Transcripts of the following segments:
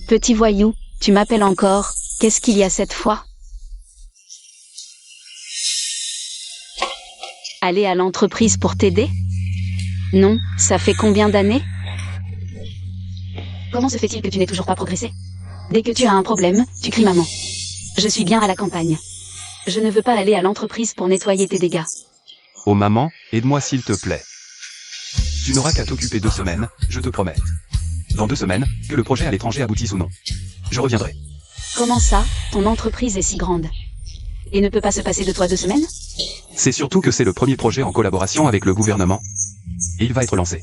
Petit voyou, tu m'appelles encore, qu'est-ce qu'il y a cette fois? Aller à l'entreprise pour t'aider? Non, ça fait combien d'années? Comment se fait-il que tu n'aies toujours pas progressé? Dès que tu as un problème, tu cries maman. Je suis bien à la campagne. Je ne veux pas aller à l'entreprise pour nettoyer tes dégâts. Oh maman, aide-moi s'il te plaît. Tu n'auras qu'à t'occuper 2 semaines, je te promets. Dans 2 semaines, que le projet à l'étranger aboutisse ou non. Je reviendrai. Comment ça, ton entreprise est si grande? Et ne peut pas se passer de toi 2 semaines? C'est surtout que c'est le premier projet en collaboration avec le gouvernement. Et il va être lancé.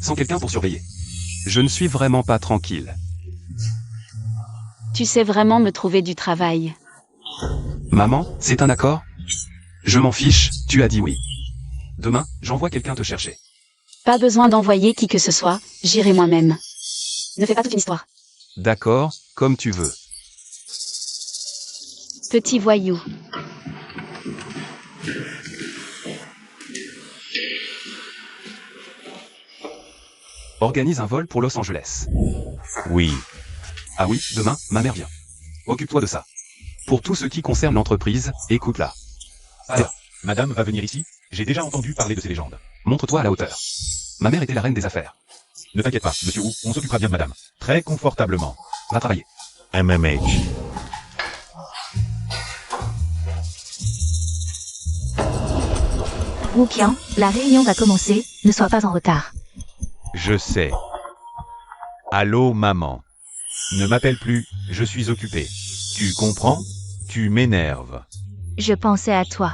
Sans quelqu'un pour surveiller. Je ne suis vraiment pas tranquille. Tu sais vraiment me trouver du travail. Maman, c'est un accord? Je m'en fiche, tu as dit oui. Demain, j'envoie quelqu'un te chercher. Pas besoin d'envoyer qui que ce soit, j'irai moi-même. Ne fais pas toute une histoire. D'accord, comme tu veux. Petit voyou. Organise un vol pour Los Angeles. Oui. Ah oui, demain, ma mère vient. Occupe-toi de ça. Pour tout ce qui concerne l'entreprise, écoute-la. Alors, madame va venir ici? J'ai déjà entendu parler de ces légendes. Montre-toi à la hauteur. Ma mère était la reine des affaires. Ne t'inquiète pas, monsieur Wu, on s'occupera bien de madame. Très confortablement. Va travailler. MMH. Wu Qian, la réunion va commencer, ne sois pas en retard. Je sais. Allô, maman. Ne m'appelle plus, je suis occupé. Tu comprends? Tu m'énerves. Je pensais à toi.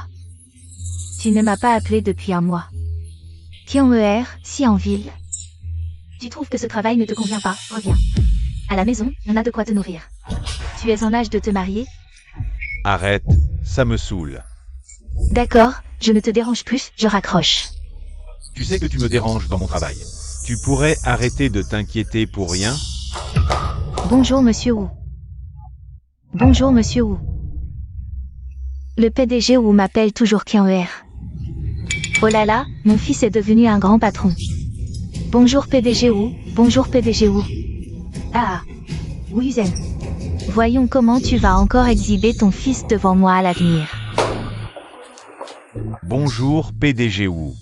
Tu ne m'as pas appelé depuis un mois. Qian ER, si en ville. Tu trouves que ce travail ne te convient pas, reviens. À la maison, on a de quoi te nourrir. Tu es en âge de te marier? Arrête, ça me saoule. D'accord, je ne te dérange plus, je raccroche. Tu sais que tu me déranges dans mon travail. Tu pourrais arrêter de t'inquiéter pour rien? Bonjour monsieur Wu. Bonjour monsieur Wu. Le PDG Wu m'appelle toujours Qian ER. Oh là là, mon fils est devenu un grand patron. Bonjour PDG Wu, bonjour PDG Wu. Ah, Wu Yuzen. Voyons comment tu vas encore exhiber ton fils devant moi à l'avenir. Bonjour PDG Wu.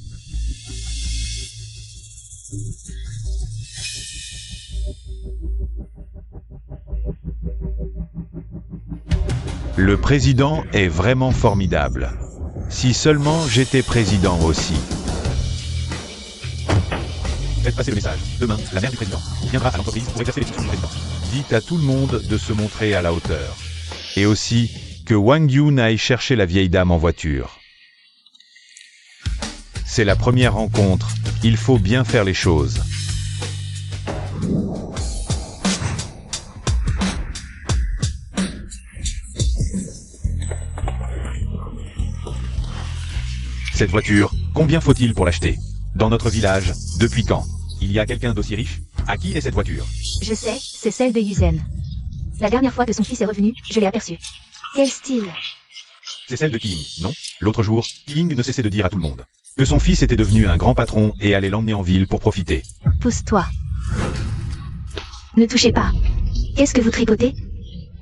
Le président est vraiment formidable. Si seulement j'étais président aussi. Faites passer le message. Demain, la mère du président viendra à l'entreprise pour exercer les fonctions du président. Dites à tout le monde de se montrer à la hauteur. Et aussi, que Wang Yun aille chercher la vieille dame en voiture. C'est la première rencontre, il faut bien faire les choses. Cette voiture, combien faut-il pour l'acheter? Dans notre village, depuis quand? Il y a quelqu'un d'aussi riche? À qui est cette voiture? Je sais, c'est celle de Yuzen. La dernière fois que son fils est revenu, je l'ai aperçu. Quel style! C'est celle de King, non? L'autre jour, King ne cessait de dire à tout le monde que son fils était devenu un grand patron et allait l'emmener en ville pour profiter. Pousse-toi. Ne touchez pas. Qu'est-ce que vous tripotez?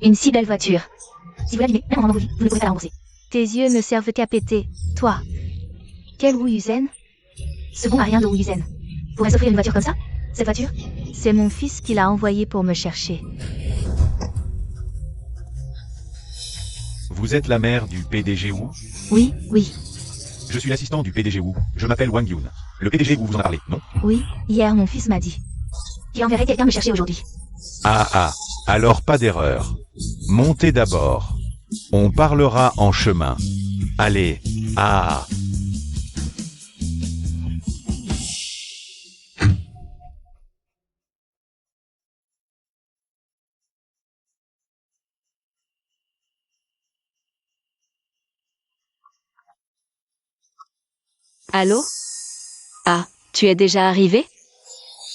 Une si belle voiture. Si vous l'abîmez, même en rendant vous ne pourrez pas la rembourser. Tes yeux ne servent qu'à péter, toi. Quel Wu Yuzen? Ce bon à rien de Wu Yuzen. Pourrait s'offrir une voiture comme ça? Cette voiture? C'est mon fils qui l'a envoyé pour me chercher. Vous êtes la mère du PDG Wu? Oui, oui. Je suis l'assistant du PDG Wu, je m'appelle Wang Yun. Le PDG Wu vous en a parlé, non? Oui, hier mon fils m'a dit. Il enverrait quelqu'un me chercher aujourd'hui. Ah, alors pas d'erreur. Montez d'abord. On parlera en chemin. Allez, Allô? Ah, tu es déjà arrivé?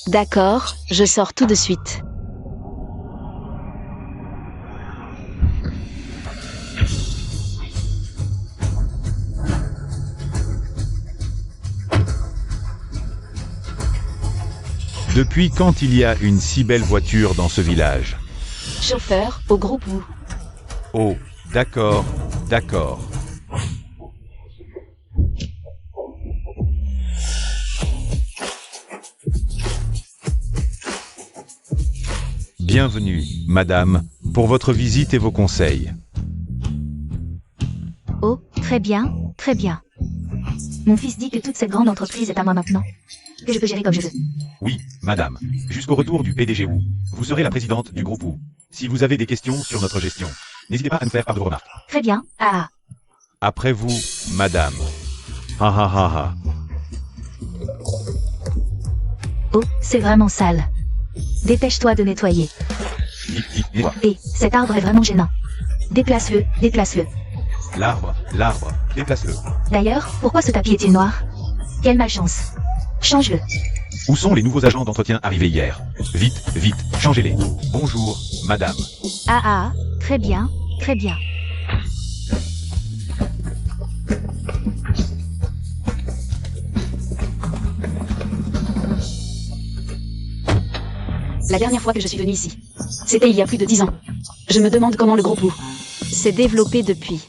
D'accord, je sors tout de suite. Depuis quand il y a une si belle voiture dans ce village? Chauffeur, au groupe Wu. Oh, d'accord, d'accord. Bienvenue, madame, pour votre visite et vos conseils. Oh, très bien, très bien. Mon fils dit que toute cette grande entreprise est à moi maintenant. Que je peux gérer comme je veux. Oui, madame. Jusqu'au retour du PDG Wu. Vous serez la présidente du groupe Wu. Si vous avez des questions sur notre gestion, n'hésitez pas à nous faire part de vos remarques. Très bien, ah. Après vous, madame. Ha ha ha ha. Oh, c'est vraiment sale. Dépêche-toi de nettoyer. Vite, vite, nettoie. Et cet arbre est vraiment gênant. Déplace-le, déplace-le. L'arbre, déplace-le. D'ailleurs, pourquoi ce tapis est-il noir? Quelle malchance. Change-le. Où sont les nouveaux agents d'entretien arrivés hier? Vite, vite, changez-les. Bonjour, madame. Ah ah, très bien, très bien. La dernière fois que je suis venue ici, c'était il y a plus de 10 ans. Je me demande comment le groupe Wu s'est développé depuis.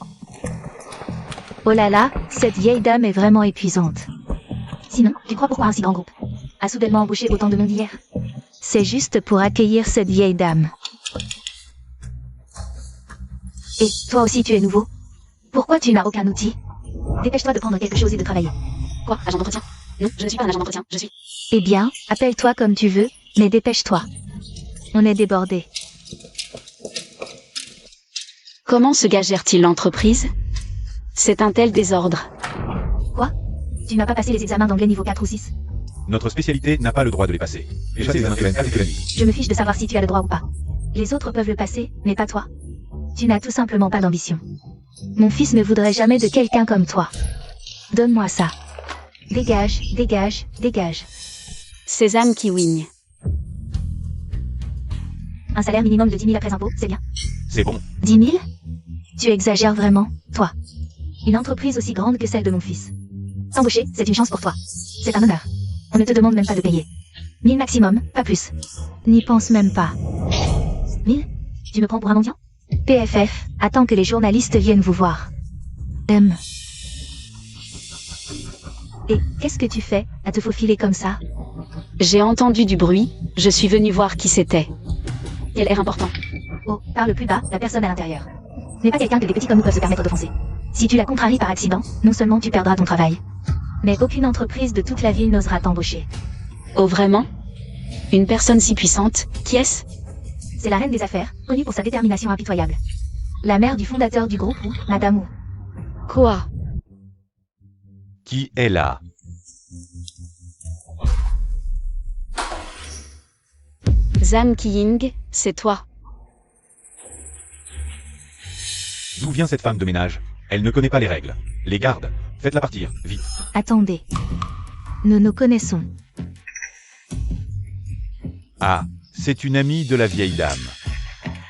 Oh là là, cette vieille dame est vraiment épuisante. Sinon, tu crois pourquoi un si grand groupe a soudainement embauché autant de monde hier? C'est juste pour accueillir cette vieille dame. Et toi aussi tu es nouveau? Pourquoi tu n'as aucun outil? Dépêche-toi de prendre quelque chose et de travailler. Quoi, agent d'entretien? Non, je ne suis pas un agent d'entretien, je suis... Eh bien, appelle-toi comme tu veux, mais dépêche-toi. On est débordé. Comment se gère-t-il l'entreprise? C'est un tel désordre. Quoi? Tu n'as pas passé les examens d'anglais niveau 4 ou 6? Notre spécialité n'a pas le droit de les passer. Et passer les examens avec la nuit. Je me fiche de savoir si tu as le droit ou pas. Les autres peuvent le passer, mais pas toi. Tu n'as tout simplement pas d'ambition. Mon fils ne voudrait jamais de quelqu'un comme toi. Donne-moi ça. Dégage, dégage, dégage. Sésame qui wigne. Un salaire minimum de 10 000 après impôt, c'est bien. C'est bon. 10 000? Tu exagères vraiment, toi. Une entreprise aussi grande que celle de mon fils. T'embaucher, c'est une chance pour toi. C'est un honneur. On ne te demande même pas de payer. 1000 maximum, pas plus. N'y pense même pas. 1000? Tu me prends pour un mendiant? PFF, attends que les journalistes viennent vous voir. Et qu'est-ce que tu fais, à te faufiler comme ça? J'ai entendu du bruit, je suis venu voir qui c'était. Quel air important. Oh, parle plus bas, la personne à l'intérieur. N'est pas quelqu'un que des petits comme nous peuvent se permettre d'offenser. Si tu la contraries par accident, non seulement tu perdras ton travail, mais aucune entreprise de toute la ville n'osera t'embaucher. Oh vraiment? Une personne si puissante, qui est-ce? C'est la reine des affaires, connue pour sa détermination impitoyable. La mère du fondateur du groupe Wu, Madame Wu. Quoi? Qui est là? Zhang Qiying, c'est toi. D'où vient cette femme de ménage? Elle ne connaît pas les règles. Les gardes, faites-la partir, vite. Attendez. Nous nous connaissons. Ah, c'est une amie de la vieille dame.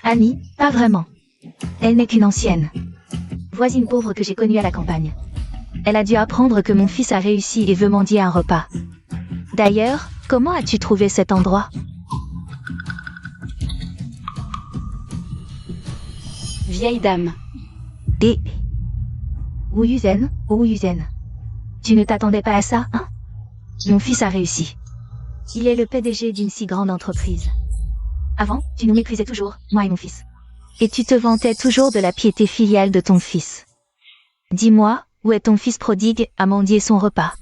Annie, pas vraiment. Elle n'est qu'une ancienne voisine pauvre que j'ai connue à la campagne. Elle a dû apprendre que mon fils a réussi et veut mendier un repas. D'ailleurs, comment as-tu trouvé cet endroit? Vieille dame. Et... Wu Yuzen, Wu Yuzen. Tu ne t'attendais pas à ça, hein? Mon fils a réussi. Il est le PDG d'une si grande entreprise. Avant, tu nous méprisais toujours, moi et mon fils. Et tu te vantais toujours de la piété filiale de ton fils. Dis-moi, où est ton fils prodigue à mendier son repas?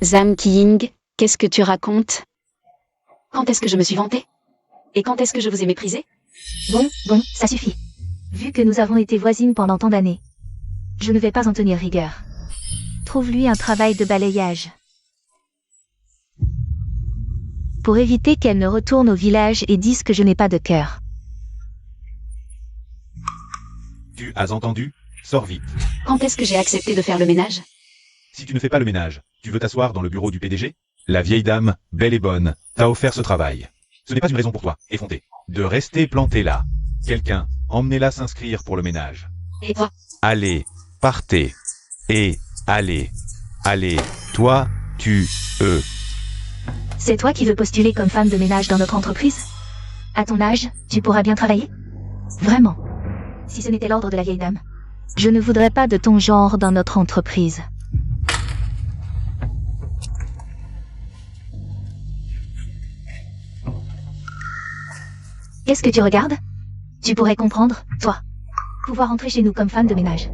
Zhang Qiying, qu'est-ce que tu racontes? Quand est-ce que je me suis vantée? Et quand est-ce que je vous ai méprisé? Bon, ça suffit. Vu que nous avons été voisines pendant tant d'années, je ne vais pas en tenir rigueur. Trouve-lui un travail de balayage. Pour éviter qu'elle ne retourne au village et dise que je n'ai pas de cœur. Tu as entendu? Sors vite. Quand est-ce que j'ai accepté de faire le ménage? Si tu ne fais pas le ménage, tu veux t'asseoir dans le bureau du PDG? La vieille dame, belle et bonne, t'a offert ce travail. Ce n'est pas une raison pour toi, effronté, de rester planté là. Quelqu'un, emmenez-la s'inscrire pour le ménage. Et toi? Allez, partez. Et, allez, toi, tu, C'est toi qui veux postuler comme femme de ménage dans notre entreprise? À ton âge, tu pourras bien travailler? Vraiment. Si ce n'était l'ordre de la vieille dame. Je ne voudrais pas de ton genre dans notre entreprise. Qu'est-ce que tu regardes? Tu pourrais comprendre, toi. Pouvoir entrer chez nous comme femme de ménage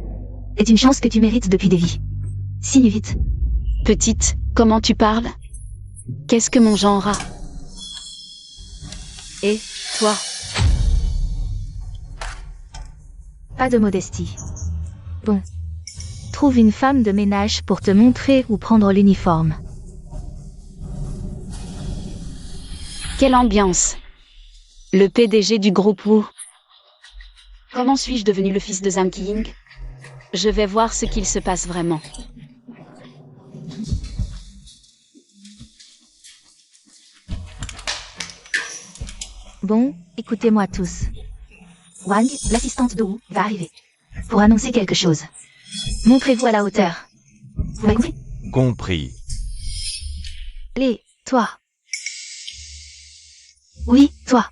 est une chance que tu mérites depuis des vies. Signe vite. Petite, comment tu parles? Qu'est-ce que mon genre a? Et, toi? Pas de modestie. Bon. Trouve une femme de ménage pour te montrer où prendre l'uniforme. Quelle ambiance! Le PDG du groupe Wu. Comment suis-je devenu le fils de Zhang Qiying? Je vais voir ce qu'il se passe vraiment. Bon, écoutez-moi tous. Wang, l'assistante de Wu, va arriver. Pour annoncer quelque chose. Montrez-vous à la hauteur. Vous m'avez compris? Compris. Toi. Oui, toi.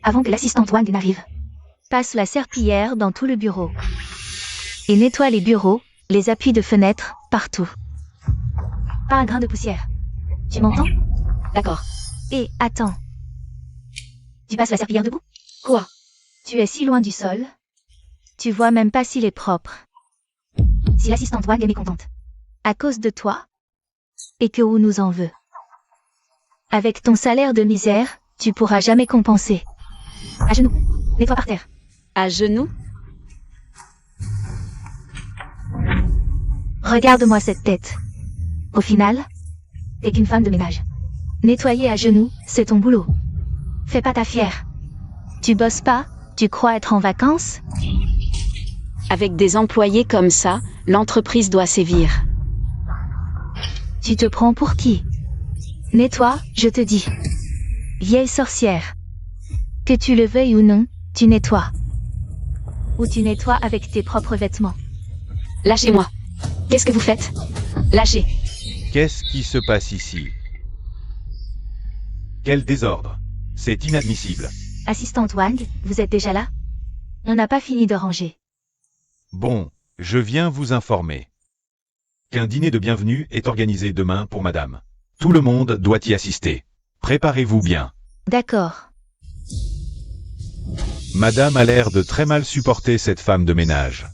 Avant que l'assistante Wang n'arrive. Passe la serpillière dans tout le bureau. Et nettoie les bureaux, les appuis de fenêtres, partout. Pas un grain de poussière. Tu m'entends? D'accord. Et attends. Tu passes la serpillière debout? Quoi? Tu es si loin du sol. Tu vois même pas s'il est propre. Si l'assistante Wang est mécontente. À cause de toi. Et que Wu nous en veut. Avec ton salaire de misère, tu pourras jamais compenser. À genoux. Nettoie par terre. À genoux? Regarde-moi cette tête. Au final, t'es qu'une femme de ménage. Nettoyer à genoux, c'est ton boulot. Fais pas ta fière. Tu bosses pas, tu crois être en vacances? Avec des employés comme ça, l'entreprise doit sévir. Tu te prends pour qui? Nettoie, je te dis. Vieille sorcière. Que tu le veuilles ou non, tu nettoies. Ou tu nettoies avec tes propres vêtements. Lâchez-moi. Qu'est-ce que vous faites? Lâchez. Qu'est-ce qui se passe ici? Quel désordre! C'est inadmissible. Assistante Wang, vous êtes déjà là? On n'a pas fini de ranger. Bon, je viens vous informer qu'un dîner de bienvenue est organisé demain pour madame. Tout le monde doit y assister. Préparez-vous bien. D'accord. Madame a l'air de très mal supporter cette femme de ménage.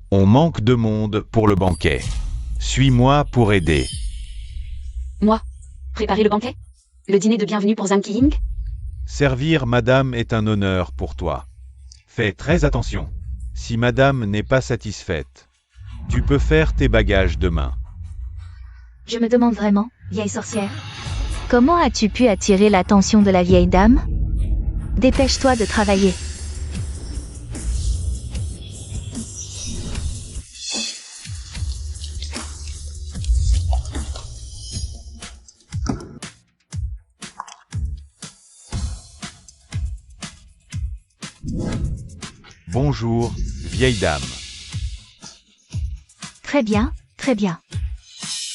On manque de monde pour le banquet. Suis-moi pour aider. Moi? Préparer le banquet? Le dîner de bienvenue pour Zhang Qiying? Servir madame est un honneur pour toi. Fais très attention. Si madame n'est pas satisfaite, tu peux faire tes bagages demain. Je me demande vraiment, vieille sorcière. Comment as-tu pu attirer l'attention de la vieille dame? Dépêche-toi de travailler. Bonjour, vieille dame. Très bien, très bien.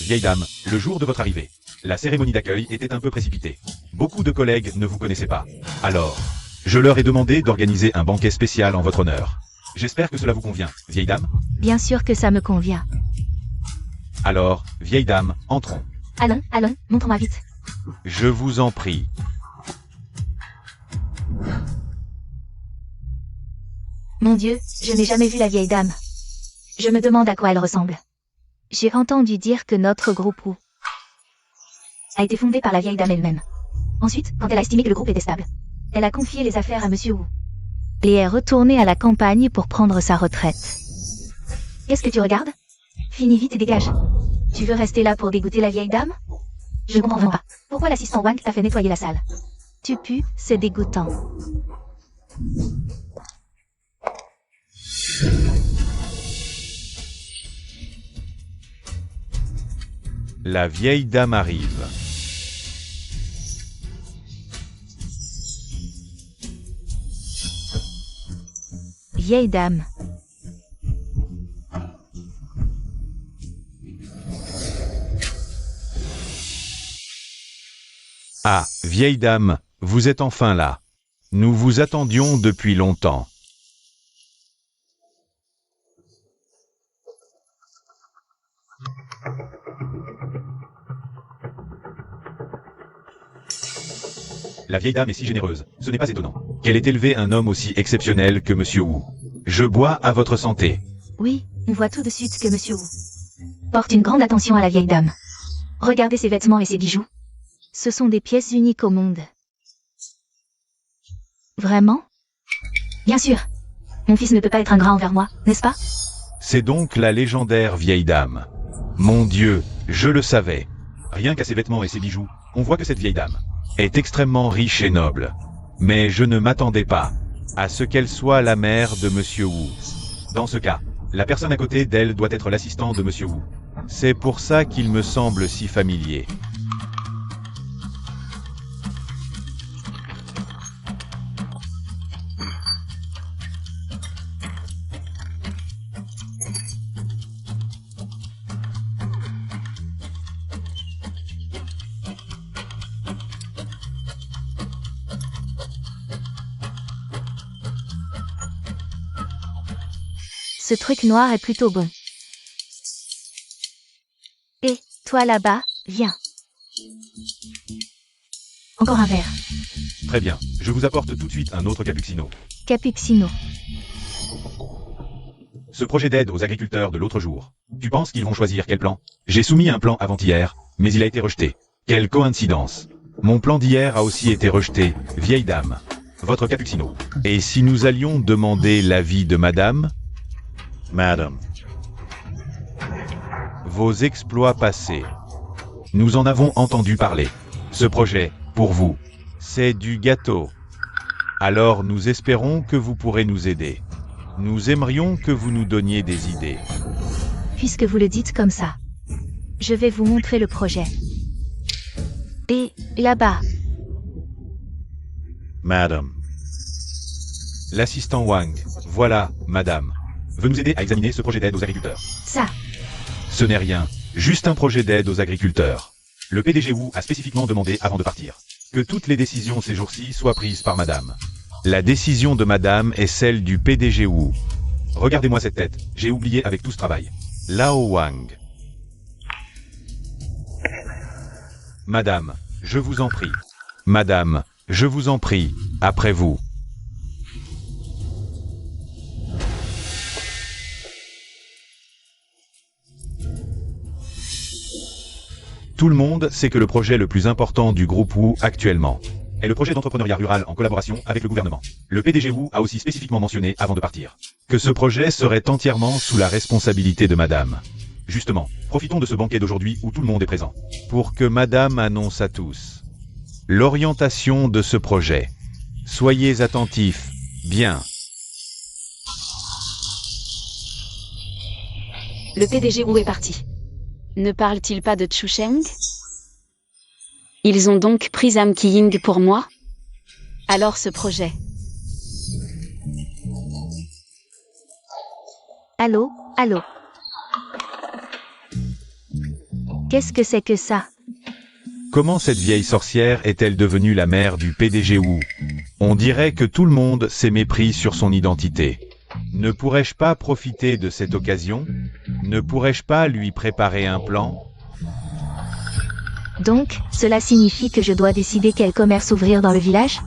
Vieille dame, le jour de votre arrivée, la cérémonie d'accueil était un peu précipitée. Beaucoup de collègues ne vous connaissaient pas. Alors, je leur ai demandé d'organiser un banquet spécial en votre honneur. J'espère que cela vous convient, vieille dame. Bien sûr que ça me convient. Alors, vieille dame, entrons. Allons, montre-moi vite. Je vous en prie. Mon Dieu, je n'ai jamais vu la vieille dame. Je me demande à quoi elle ressemble. J'ai entendu dire que notre groupe Wu a été fondé par la vieille dame elle-même. Ensuite, quand elle a estimé que le groupe était stable, elle a confié les affaires à Monsieur Wu. Et est retournée à la campagne pour prendre sa retraite. Qu'est-ce que tu regardes? Finis vite et dégage. Tu veux rester là pour dégoûter la vieille dame? Je ne comprends pas. Pourquoi l'assistant Wang t'a fait nettoyer la salle? Tu pues, c'est dégoûtant. La vieille dame arrive. Vieille dame. Ah, vieille dame, vous êtes enfin là. Nous vous attendions depuis longtemps. La vieille dame est si généreuse, ce n'est pas étonnant. Qu'elle ait élevé un homme aussi exceptionnel que Monsieur Wu. Je bois à votre santé. Oui, on voit tout de suite que Monsieur Wu porte une grande attention à la vieille dame. Regardez ses vêtements et ses bijoux. Ce sont des pièces uniques au monde. Vraiment? Bien sûr. Mon fils ne peut pas être ingrat envers moi, n'est-ce pas? C'est donc la légendaire vieille dame. Mon Dieu, je le savais. Rien qu'à ses vêtements et ses bijoux, on voit que cette vieille dame est extrêmement riche et noble. Mais je ne m'attendais pas à ce qu'elle soit la mère de Monsieur Wu. Dans ce cas, la personne à côté d'elle doit être l'assistant de Monsieur Wu. C'est pour ça qu'il me semble si familier. Ce truc noir est plutôt bon. Et, toi là-bas, viens. Encore un verre. Très bien, je vous apporte tout de suite un autre cappuccino. Cappuccino. Ce projet d'aide aux agriculteurs de l'autre jour. Tu penses qu'ils vont choisir quel plan? J'ai soumis un plan avant-hier, mais il a été rejeté. Quelle coïncidence. Mon plan d'hier a aussi été rejeté, vieille dame. Votre cappuccino. Et si nous allions demander l'avis de madame? Madame. Vos exploits passés. Nous en avons entendu parler. Ce projet, pour vous, c'est du gâteau. Alors nous espérons que vous pourrez nous aider. Nous aimerions que vous nous donniez des idées. Puisque vous le dites comme ça, je vais vous montrer le projet. Et, là-bas. Madame. L'assistant Wang. Voilà, madame. Veut nous aider à examiner ce projet d'aide aux agriculteurs. Ça. Ce n'est rien, juste un projet d'aide aux agriculteurs. Le PDG Wu a spécifiquement demandé avant de partir que toutes les décisions ces jours-ci soient prises par madame. La décision de madame est celle du PDG Wu. Regardez-moi cette tête, j'ai oublié avec tout ce travail. Lao Wang. Madame, je vous en prie. Madame, je vous en prie, après vous. Tout le monde sait que le projet le plus important du groupe Wu actuellement est le projet d'entrepreneuriat rural en collaboration avec le gouvernement. Le PDG Wu a aussi spécifiquement mentionné avant de partir que ce projet serait entièrement sous la responsabilité de madame. Justement, profitons de ce banquet d'aujourd'hui où tout le monde est présent pour que madame annonce à tous l'orientation de ce projet. Soyez attentifs, bien. Le PDG Wu est parti. Ne parle-t-il pas de Chu Sheng? Ils ont donc pris Zhang Qiying pour moi? Alors ce projet. Allô, allô. Qu'est-ce que c'est que ça? Comment cette vieille sorcière est-elle devenue la mère du PDG Wu? On dirait que tout le monde s'est mépris sur son identité. Ne pourrais-je pas profiter de cette occasion? Ne pourrais-je pas lui préparer un plan? Donc, cela signifie que je dois décider quel commerce ouvrir dans le village?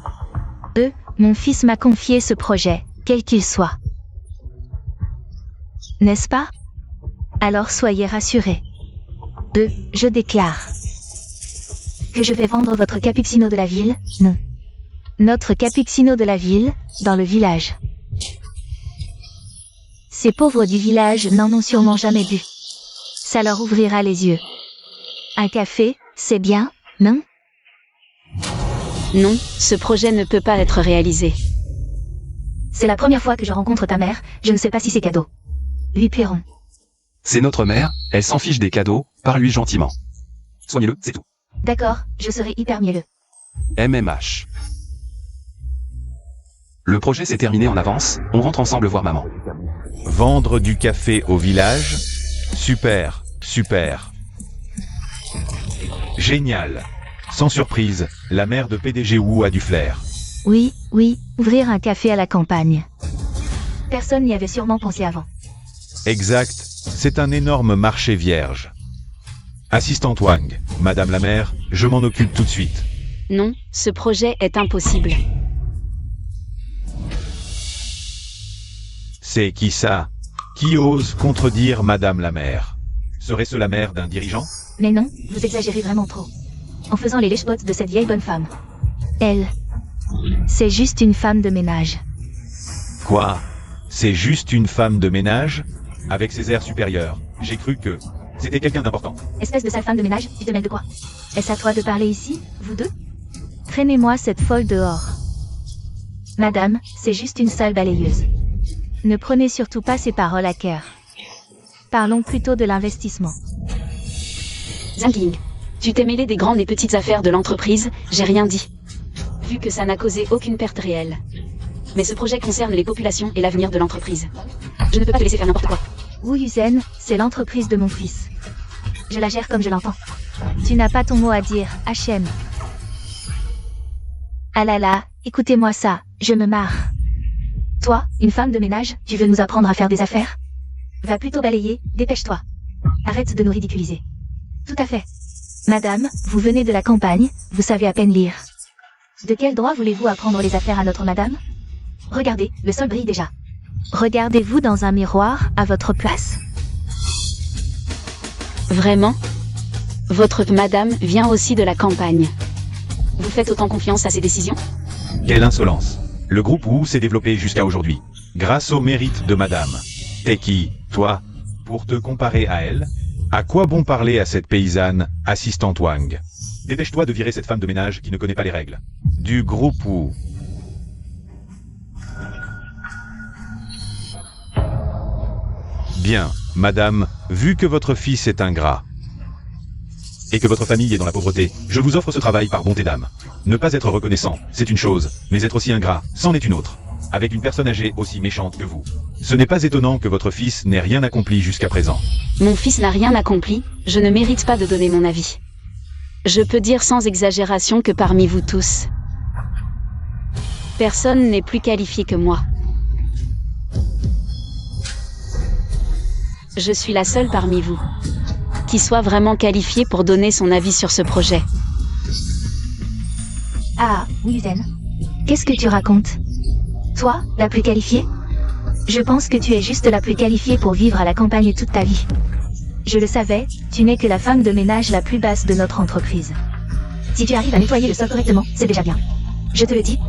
Mon fils m'a confié ce projet, quel qu'il soit. N'est-ce pas? Alors soyez rassurés. Je déclare que je vais vendre votre cappuccino de la ville, non. Notre cappuccino de la ville, dans le village. Ces pauvres du village n'en ont sûrement jamais bu. Ça leur ouvrira les yeux. Un café, c'est bien, non? Non, ce projet ne peut pas être réalisé. C'est la première fois que je rencontre ta mère, je ne sais pas si c'est cadeau. Lui Pierron. C'est notre mère, elle s'en fiche des cadeaux, parle-lui gentiment. Soignez-le, c'est tout. D'accord, je serai hyper mielleux. MMH. Le projet s'est terminé en avance, on rentre ensemble voir maman. Vendre du café au village? Super, super. Génial. Sans surprise, la mère de PDG Wu a du flair. Oui, oui, ouvrir un café à la campagne. Personne n'y avait sûrement pensé avant. Exact, c'est un énorme marché vierge. Assistante Wang, Madame la maire, je m'en occupe tout de suite. Non, ce projet est impossible. C'est qui ça? Qui ose contredire Madame la maire? Serait-ce la mère d'un dirigeant? Mais non, vous exagérez vraiment trop. En faisant les lèche-bottes de cette vieille bonne femme. Elle, c'est juste une femme de ménage. Quoi? C'est juste une femme de ménage? Avec ses airs supérieurs, j'ai cru que c'était quelqu'un d'important. Espèce de sale femme de ménage, tu te mêles de quoi? Est-ce à toi de parler ici, vous deux? Traînez-moi cette folle dehors. Madame, c'est juste une sale balayeuse. Ne prenez surtout pas ces paroles à cœur. Parlons plutôt de l'investissement. Zhang Ying, tu t'es mêlé des grandes et petites affaires de l'entreprise, j'ai rien dit. Vu que ça n'a causé aucune perte réelle. Mais ce projet concerne les populations et l'avenir de l'entreprise. Je ne peux pas te laisser faire n'importe quoi. Wu Yuzhen, c'est l'entreprise de mon fils. Je la gère comme je l'entends. Tu n'as pas ton mot à dire, HM. Ah là là, écoutez-moi ça, je me marre. Toi, une femme de ménage, tu veux nous apprendre à faire des affaires? Va plutôt balayer, dépêche-toi. Arrête de nous ridiculiser. Tout à fait. Madame, vous venez de la campagne, vous savez à peine lire. De quel droit voulez-vous apprendre les affaires à notre madame? Regardez, le sol brille déjà. Regardez-vous dans un miroir, à votre place? Vraiment? Votre madame vient aussi de la campagne. Vous faites autant confiance à ses décisions? Quelle insolence! Le groupe Wu s'est développé jusqu'à aujourd'hui, grâce au mérite de Madame. T'es qui, toi, pour te comparer à elle? À quoi bon parler à cette paysanne, assistante Wang? Dépêche-toi de virer cette femme de ménage qui ne connaît pas les règles. Du groupe Wu. Bien, Madame, vu que votre fils est ingrat, et que votre famille est dans la pauvreté, je vous offre ce travail par bonté d'âme. Ne pas être reconnaissant, c'est une chose, mais être aussi ingrat, c'en est une autre. Avec une personne âgée aussi méchante que vous. Ce n'est pas étonnant que votre fils n'ait rien accompli jusqu'à présent. Mon fils n'a rien accompli, je ne mérite pas de donner mon avis. Je peux dire sans exagération que parmi vous tous, personne n'est plus qualifié que moi. Je suis la seule parmi vous qui soit vraiment qualifiée pour donner son avis sur ce projet. Ah, Wu Yuzhen. Qu'est-ce que tu racontes? Toi, la plus qualifiée? Je pense que tu es juste la plus qualifiée pour vivre à la campagne toute ta vie. Je le savais, tu n'es que la femme de ménage la plus basse de notre entreprise. Si tu arrives à nettoyer le sol correctement, c'est déjà bien. Je te le dis,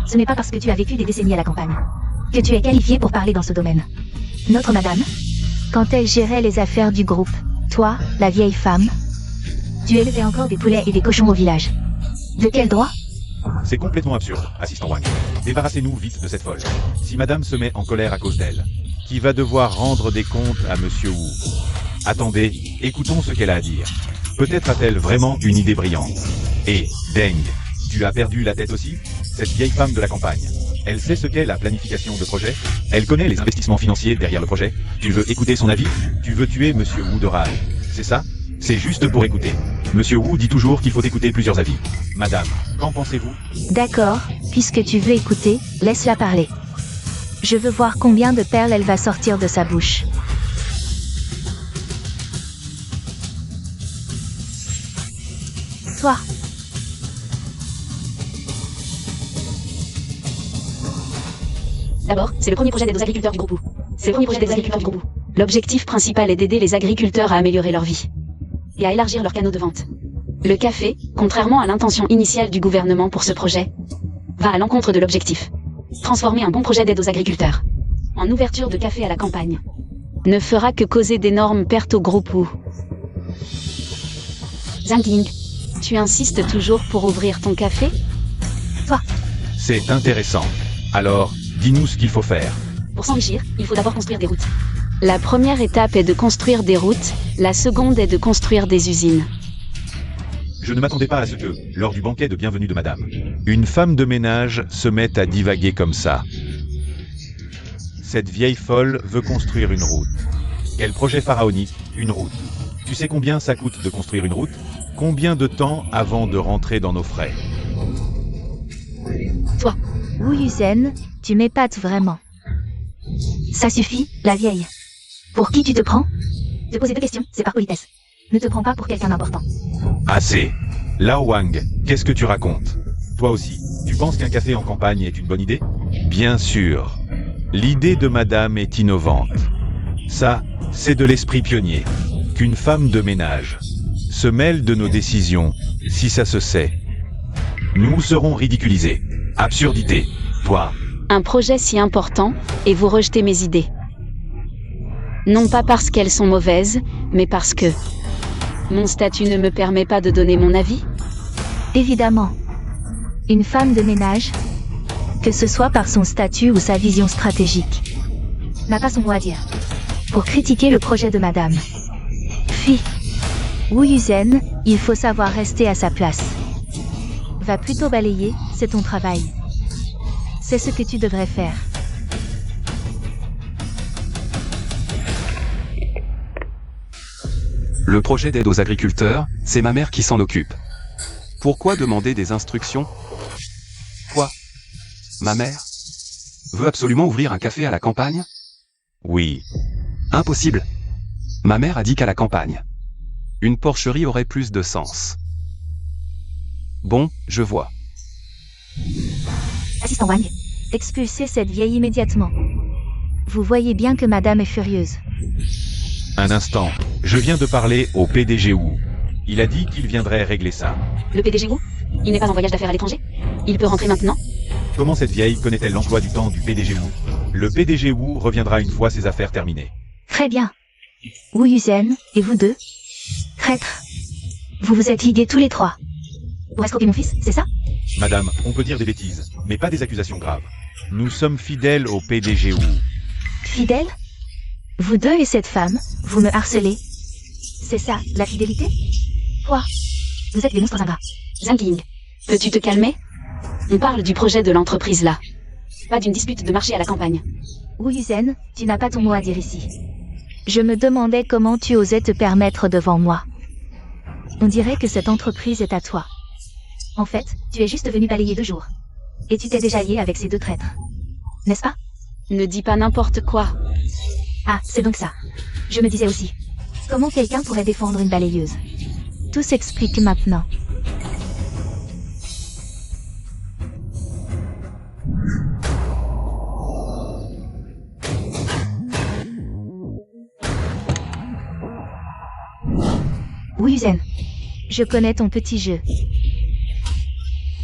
ce n'est pas parce que tu as vécu des décennies à la campagne que tu es qualifiée pour parler dans ce domaine. Notre madame, quand elle gérait les affaires du groupe, toi, la vieille femme, tu élevais encore des poulets et des cochons au village. De quel droit? C'est complètement absurde, assistant Wang. Débarrassez-nous vite de cette folle. Si Madame se met en colère à cause d'elle, qui va devoir rendre des comptes à Monsieur Wu? Attendez, écoutons ce qu'elle a à dire. Peut-être a-t-elle vraiment une idée brillante. Et, Deng, tu as perdu la tête aussi? Cette vieille femme de la campagne. Elle sait ce qu'est la planification de projet? Elle connaît les investissements financiers derrière le projet? Tu veux écouter son avis? Tu veux tuer Monsieur Wu de rage? C'est ça? C'est juste pour écouter. Monsieur Wu dit toujours qu'il faut écouter plusieurs avis. Madame, qu'en pensez-vous? D'accord, puisque tu veux écouter, laisse-la parler. Je veux voir combien de perles elle va sortir de sa bouche. Toi. D'abord, c'est le premier projet d'aide aux agriculteurs du groupe Wu. C'est le premier projet des agriculteurs du groupe Wu. L'objectif principal est d'aider les agriculteurs à améliorer leur vie et à élargir leurs canaux de vente. Le café, contrairement à l'intention initiale du gouvernement pour ce projet, va à l'encontre de l'objectif. Transformer un bon projet d'aide aux agriculteurs en ouverture de café à la campagne ne fera que causer d'énormes pertes au groupe Wu. Zhang Ying, tu insistes toujours pour ouvrir ton café? Toi. C'est intéressant. Alors, dis-nous ce qu'il faut faire. Pour s'enrichir, il faut d'abord construire des routes. La première étape est de construire des routes, la seconde est de construire des usines. Je ne m'attendais pas à ce que, lors du banquet de bienvenue de Madame, une femme de ménage se mette à divaguer comme ça. Cette vieille folle veut construire une route. Quel projet pharaonique, une route. Tu sais combien ça coûte de construire une route? Combien de temps avant de rentrer dans nos frais? Toi, Wu Yuzen, tu m'épates vraiment. ça suffit, la vieille. Pour qui tu te prends? Te poser 2 questions, c'est par politesse. Ne te prends pas pour quelqu'un d'important. Assez. Lao Wang, qu'est-ce que tu racontes? Toi aussi, tu penses qu'un café en campagne est une bonne idée? Bien sûr. L'idée de madame est innovante. Ça, c'est de l'esprit pionnier. Qu'une femme de ménage se mêle de nos décisions, si ça se sait. Nous serons ridiculisés. Absurdité. Toi, Un projet si important, et vous rejetez mes idées. Non pas parce qu'elles sont mauvaises, mais parce que mon statut ne me permet pas de donner mon avis. Évidemment. Une femme de ménage, que ce soit par son statut ou sa vision stratégique, n'a pas son mot à dire pour critiquer le projet de madame. Puis, Wu Yuzen, il faut savoir rester à sa place. Va plutôt balayer, c'est ton travail. C'est ce que tu devrais faire. Le projet d'aide aux agriculteurs, c'est ma mère qui s'en occupe. Pourquoi demander des instructions? Quoi? Ma mère veut absolument ouvrir un café à la campagne? oui. Impossible. Ma mère a dit qu'à la campagne, une porcherie aurait plus de sens. Bon, je vois. Assistant Wang, Expulsez cette vieille immédiatement. Vous voyez bien que madame est furieuse. Un instant, je viens de parler au PDG Wu. Il a dit qu'il viendrait régler ça. le PDG Wu, il n'est pas en voyage d'affaires à l'étranger. Il peut rentrer maintenant. Comment cette vieille connaît-elle l'emploi du temps du PDG Wu? Le PDG Wu reviendra une fois ses affaires terminées. Très bien. Wu Yuzen, et vous deux? Traîtres. Vous vous êtes ligués tous les 3. Pour escroquer mon fils, c'est ça? Madame, on peut dire des bêtises, mais pas des accusations graves. Nous sommes fidèles au PDG Wu. Fidèle? Vous deux et cette femme, vous me harcelez. C'est ça, la fidélité? Quoi? Vous êtes des monstres ingrats. Zhang Ying, peux-tu te calmer? On parle du projet de l'entreprise là. Pas d'une dispute de marché à la campagne. Wu Yuzen, tu n'as pas ton mot à dire ici. Je me demandais comment tu osais te permettre devant moi. On dirait que cette entreprise est à toi. En fait, tu es juste venu balayer 2 jours. Et tu t'es déjà lié avec ces 2 traîtres. N'est-ce pas? Ne dis pas n'importe quoi. Ah, c'est donc ça. Je me disais aussi. Comment quelqu'un pourrait défendre une balayeuse? Tout s'explique maintenant. Wu Yuzen, je connais ton petit jeu.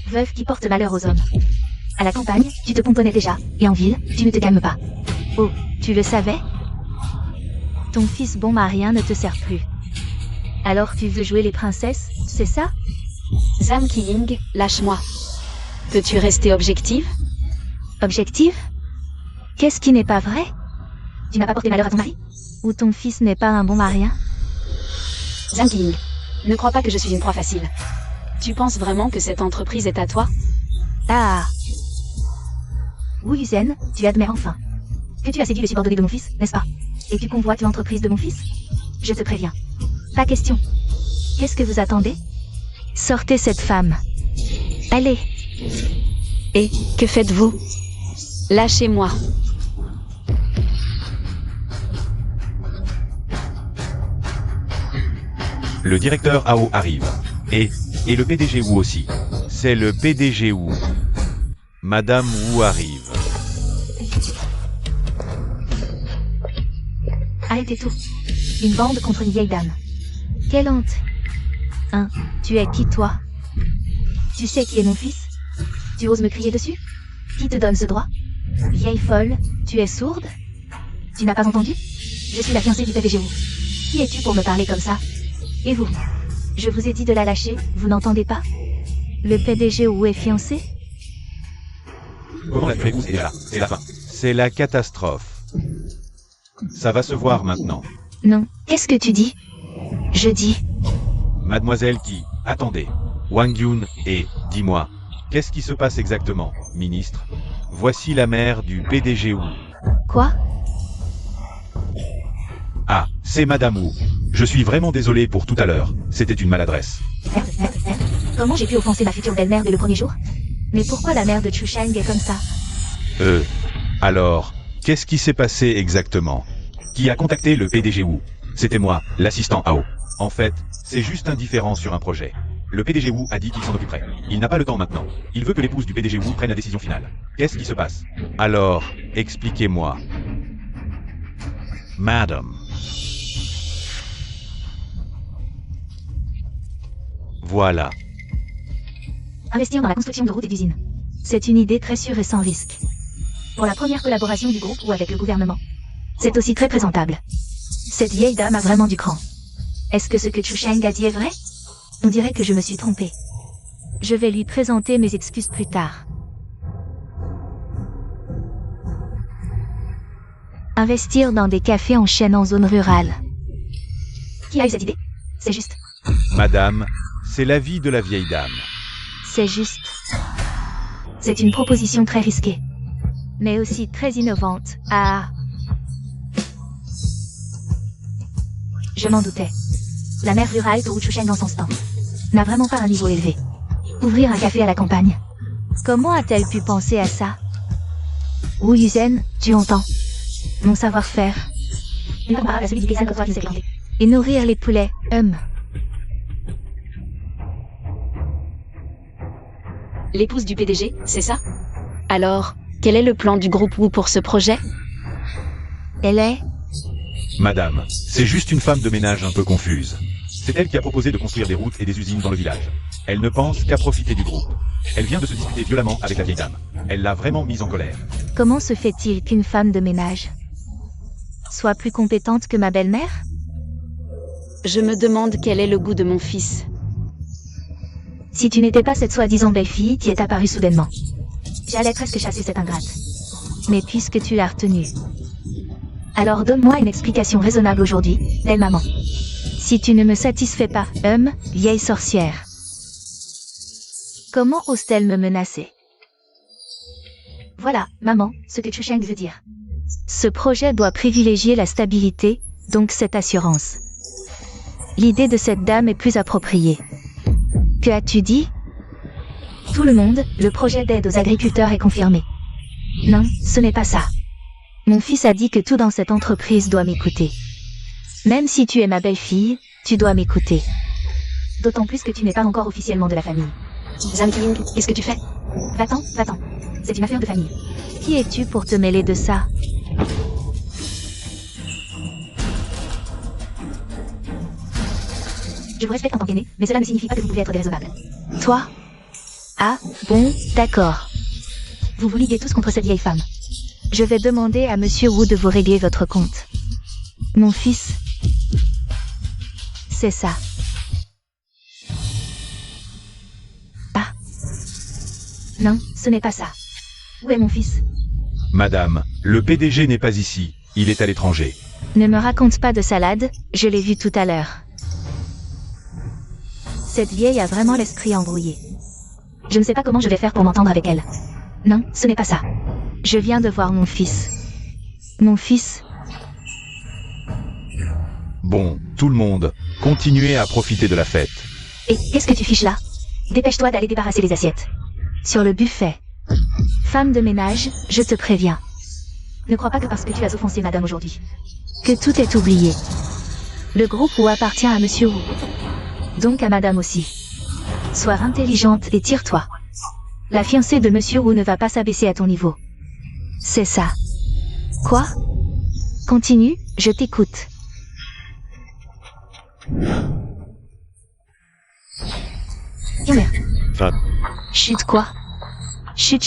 Veuve qui porte malheur aux hommes. À la campagne, tu te pomponnais déjà, et en ville, tu ne te calmes pas. Oh, tu le savais? Ton fils bon à rien ne te sert plus. Alors tu veux jouer les princesses, c'est ça? Zhang Ying, lâche-moi. Peux-tu rester objective? Objectif? Qu'est-ce qui n'est pas vrai? Tu n'as pas porté malheur à ton mari? Ou ton fils n'est pas un bon marien? Zhang Ying, ne crois pas que je suis une proie facile. Tu penses vraiment que cette entreprise est à toi? Ah! Wu Yuzen, tu admets enfin que tu as séduit le subordonné de mon fils, n'est-ce pas? Et tu convoites l'entreprise de mon fils? Je te préviens. Pas question. Qu'est-ce que vous attendez? Sortez cette femme. Allez. Et, que faites-vous? Lâchez-moi. Le directeur Ao arrive. Et le PDG Wu aussi. C'est le PDG Wu. Madame Wu arrive. Arrêtez tout. Une bande contre une vieille dame. Quelle honte. Hein, tu es qui toi? Tu sais qui est mon fils? Tu oses me crier dessus? Qui te donne ce droit? Vieille folle, tu es sourde? Tu n'as pas entendu? Je suis la fiancée du PDG Wu. Qui es-tu pour me parler comme ça? Et vous? Je vous ai dit de la lâcher, vous n'entendez pas? Le PDG Wu est fiancé? Comment la faites-vous? C'est là, c'est la fin. C'est la catastrophe. Ça va se voir maintenant. Non, qu'est-ce que tu dis? Je dis. Mademoiselle qui... Attendez. Wang Yun et... Dis-moi. Qu'est-ce qui se passe exactement, ministre? Voici la mère du PDG Wu. Quoi? Ah, c'est Madame Wu. Je suis vraiment désolé pour tout à l'heure, c'était une maladresse. Merde. Comment j'ai pu offenser ma future belle-mère dès le premier jour? Mais pourquoi la mère de Chu Sheng est comme ça? Alors, qu'est-ce qui s'est passé exactement? Qui a contacté le PDG Wu? C'était moi, l'assistant Ao. En fait, c'est juste un différend sur un projet. Le PDG Wu a dit qu'il s'en occuperait. Il n'a pas le temps maintenant. Il veut que l'épouse du PDG Wu prenne la décision finale. Qu'est-ce qui se passe? Alors, expliquez-moi. Madame. Voilà. Investir dans la construction de routes et d'usines. C'est une idée très sûre et sans risque. Pour la première collaboration du groupe ou avec le gouvernement. C'est aussi très présentable. Cette vieille dame a vraiment du cran. Est-ce que ce que Chu Sheng a dit est vrai? On dirait que je me suis trompée. Je vais lui présenter mes excuses plus tard. Investir dans des cafés en chaîne en zone rurale. Qui a eu cette idée? C'est juste. Madame, c'est l'avis de la vieille dame. C'est juste. C'est une proposition très risquée. Mais aussi très innovante. Ah. Je m'en doutais. La mère rurale de Chu Sheng dans son stand n'a vraiment pas un niveau élevé. Ouvrir un café à la campagne. Comment a-t-elle pu penser à ça? Wu Yuzen, tu entends? Mon savoir-faire. Une comparable à celui du paysan comme toi qui s'est planté. Et nourrir les poulets, L'épouse du PDG, c'est ça? Alors, quel est le plan du groupe Wu pour ce projet? Elle est... Madame, c'est juste une femme de ménage un peu confuse. C'est elle qui a proposé de construire des routes et des usines dans le village. Elle ne pense qu'à profiter du groupe. Elle vient de se disputer violemment avec la vieille dame. Elle l'a vraiment mise en colère. Comment se fait-il qu'une femme de ménage soit plus compétente que ma belle-mère? Je me demande quel est le goût de mon fils. Si tu n'étais pas cette soi-disant belle-fille qui est apparue soudainement, j'allais presque chasser cette ingrate. Mais puisque tu l'as retenue, alors donne-moi une explication raisonnable aujourd'hui, belle maman. Si tu ne me satisfais pas, vieille sorcière. Comment ose-t-elle me menacer? Voilà, maman, ce que Chu Sheng veut dire. Ce projet doit privilégier la stabilité, donc cette assurance. L'idée de cette dame est plus appropriée. Que as-tu dit? Tout le monde, le projet d'aide aux agriculteurs est confirmé. Non, ce n'est pas ça. Mon fils a dit que tout dans cette entreprise doit m'écouter. Même si tu es ma belle-fille, tu dois m'écouter. D'autant plus que tu n'es pas encore officiellement de la famille. Zhang King, qu'est-ce que tu fais? Va-t'en. C'est une affaire de famille. Qui es-tu pour te mêler de ça? Je vous respecte en tant qu'aîné, mais cela ne signifie pas que vous pouvez être déraisonnable. Toi? Ah, bon, d'accord. Vous vous liguez tous contre cette vieille femme. Je vais demander à Monsieur Wu de vous régler votre compte. Mon fils. C'est ça. Ah. Non, ce n'est pas ça. Où est mon fils? Madame, le PDG n'est pas ici, il est à l'étranger. Ne me raconte pas de salade, je l'ai vu tout à l'heure. Cette vieille a vraiment l'esprit embrouillé. Je ne sais pas comment je vais faire pour m'entendre avec elle. Non, ce n'est pas ça. Je viens de voir mon fils. Mon fils. Bon, tout le monde, continuez à profiter de la fête. Et qu'est-ce que tu fiches là? Dépêche-toi d'aller débarrasser les assiettes. Sur le buffet. Femme de ménage, je te préviens. Ne crois pas que parce que tu as offensé madame aujourd'hui, que tout est oublié. Le groupe Wu appartient à Monsieur Wu. Donc à madame aussi. Sois intelligente et tire-toi. La fiancée de Monsieur Wu ne va pas s'abaisser à ton niveau. C'est ça. Quoi? Continue, je t'écoute. Yomer. Chut quoi? Chut.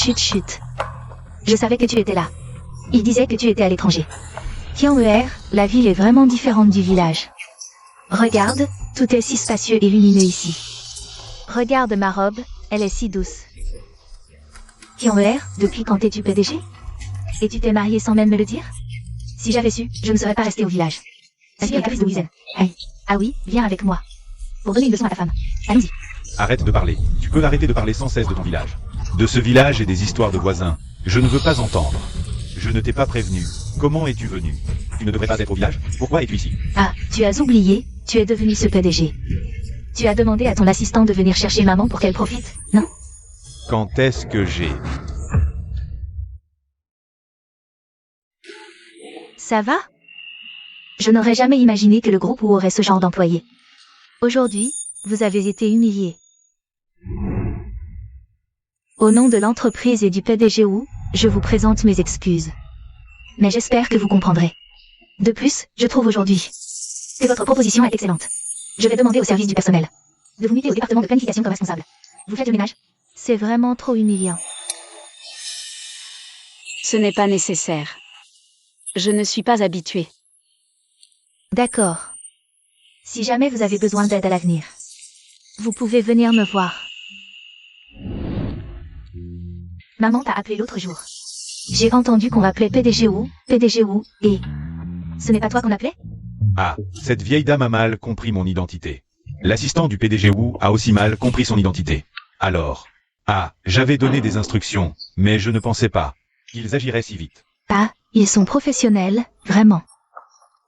Je savais que tu étais là. Il disait que tu étais à l'étranger. Tianmer, la ville est vraiment différente du village. Regarde, tout est si spacieux et lumineux ici. Regarde ma robe, elle est si douce. Tianmer, depuis quand es-tu PDG? Et tu t'es marié sans même me le dire? Si j'avais su, je ne serais pas resté au village. Ainsi un caprice de Wizen. Ah oui, viens avec moi. Pour donner une leçon à ta femme. Allons-y. Arrête de parler. Tu peux arrêter de parler sans cesse de ton village. De ce village et des histoires de voisins. Je ne veux pas entendre. Je ne t'ai pas prévenu. Comment es-tu venu? Tu ne devrais pas être au village. Pourquoi es-tu ici? Ah, tu as oublié, tu es devenu ce PDG. Tu as demandé à ton assistant de venir chercher maman pour qu'elle profite, non? Quand est-ce que j'ai... Ça va? Je n'aurais jamais imaginé que le groupe Wu aurait ce genre d'employés. Aujourd'hui, vous avez été humiliés. Au nom de l'entreprise et du PDG Wu, je vous présente mes excuses. Mais j'espère que vous comprendrez. De plus, je trouve aujourd'hui que votre proposition est excellente. Je vais demander au service du personnel de vous muter au département de planification comme responsable. Vous faites le ménage? C'est vraiment trop humiliant. Ce n'est pas nécessaire. Je ne suis pas habituée. D'accord. Si jamais vous avez besoin d'aide à l'avenir, vous pouvez venir me voir. Maman t'a appelé l'autre jour. J'ai entendu qu'on m'appelait PDG Wu, et... Ce n'est pas toi qu'on appelait? Ah, cette vieille dame a mal compris mon identité. L'assistant du PDG Wu a aussi mal compris son identité. Alors... Ah, j'avais donné des instructions, mais je ne pensais pas qu'ils agiraient si vite. Ah, ils sont professionnels, vraiment.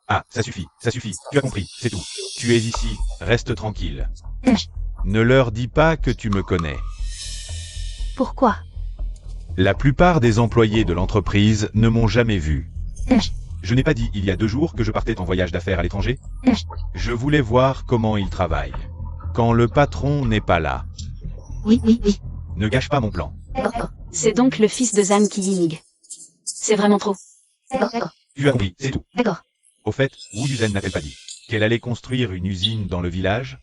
Ah, ça suffit, tu as compris, c'est tout. Tu es ici, reste tranquille. Ne leur dis pas que tu me connais. Pourquoi? La plupart des employés de l'entreprise ne m'ont jamais vu. Je n'ai pas dit il y a 2 jours que je partais en voyage d'affaires à l'étranger. Je voulais voir comment ils travaillent. Quand le patron n'est pas là. Oui. Ne gâche pas mon plan. D'accord. C'est donc le fils de Zhang Qiying. C'est vraiment trop. D'accord. Tu as compris, c'est tout. D'accord. Au fait, Wu Yuzen n'a-t-elle pas dit qu'elle allait construire une usine dans le village?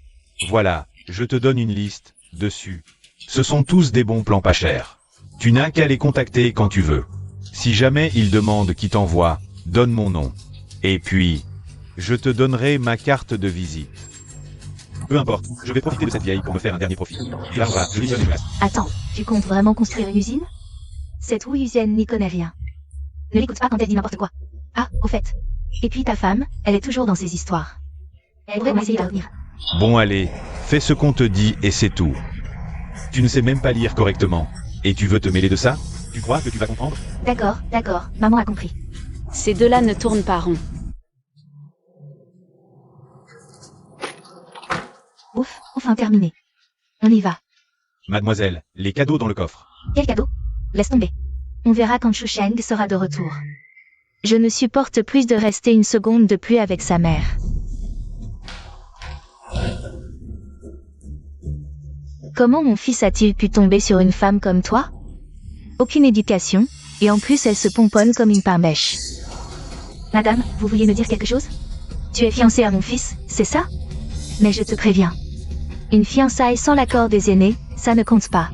Voilà, je te donne une liste, dessus. Ce sont tous des bons plans pas chers. Tu n'as qu'à les contacter quand tu veux. Si jamais ils demandent qui t'envoie, donne mon nom. Et puis, je te donnerai ma carte de visite. Peu importe, je vais profiter de cette vieille pour me faire un dernier profit. Tu vas voir, je lui donne une place. Attends, tu comptes vraiment construire une usine? Cette Wu Yuzian n'y connaît rien. Ne l'écoute pas quand elle dit n'importe quoi. Ah, au fait. Et puis ta femme, elle est toujours dans ces histoires. Elle pourrait essayer de revenir. Bon allez, fais ce qu'on te dit et c'est tout. Tu ne sais même pas lire correctement. Et tu veux te mêler de ça? Tu crois que tu vas comprendre? D'accord, maman a compris. Ces deux-là ne tournent pas rond. Ouf, enfin terminé. On y va. Mademoiselle, les cadeaux dans le coffre. Quel cadeau? Laisse tomber. On verra quand Chu Sheng sera de retour. Je ne supporte plus de rester une seconde de plus avec sa mère. Comment mon fils a-t-il pu tomber sur une femme comme toi? Aucune éducation, et en plus elle se pomponne comme une pain-bêche. Madame, vous vouliez me dire quelque chose? Tu es fiancée à mon fils, c'est ça? Mais je te préviens. Une fiançaille sans l'accord des aînés, ça ne compte pas.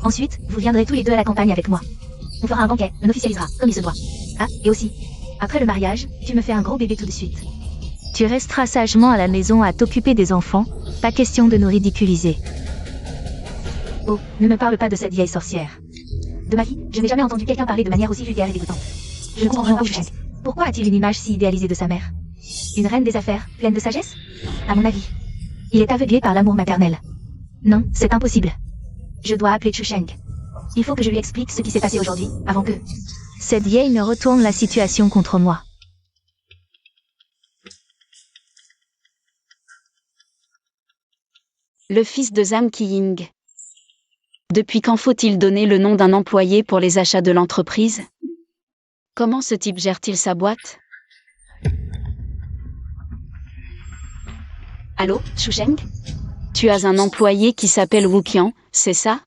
Ensuite, vous viendrez tous les deux à la campagne avec moi. On fera un banquet, on officialisera, comme il se doit. Ah, et aussi, après le mariage, tu me fais un gros bébé tout de suite. Tu resteras sagement à la maison à t'occuper des enfants, pas question de nous ridiculiser. Oh, ne me parle pas de cette vieille sorcière. De ma vie, je n'ai jamais entendu quelqu'un parler de manière aussi vulgaire et dégoûtante. Je ne comprends pas Chu Sheng. Pourquoi a-t-il une image si idéalisée de sa mère? Une reine des affaires, pleine de sagesse? À mon avis, il est aveuglé par l'amour maternel. Non, c'est impossible. Je dois appeler Chu Sheng. Il faut que je lui explique ce qui s'est passé aujourd'hui, avant que... Cette vieille ne retourne la situation contre moi. Le fils de Zhang Qiying. Depuis quand faut-il donner le nom d'un employé pour les achats de l'entreprise? Comment ce type gère-t-il sa boîte? Allô, Chu Sheng? Tu as un employé qui s'appelle Wu Qian, c'est ça?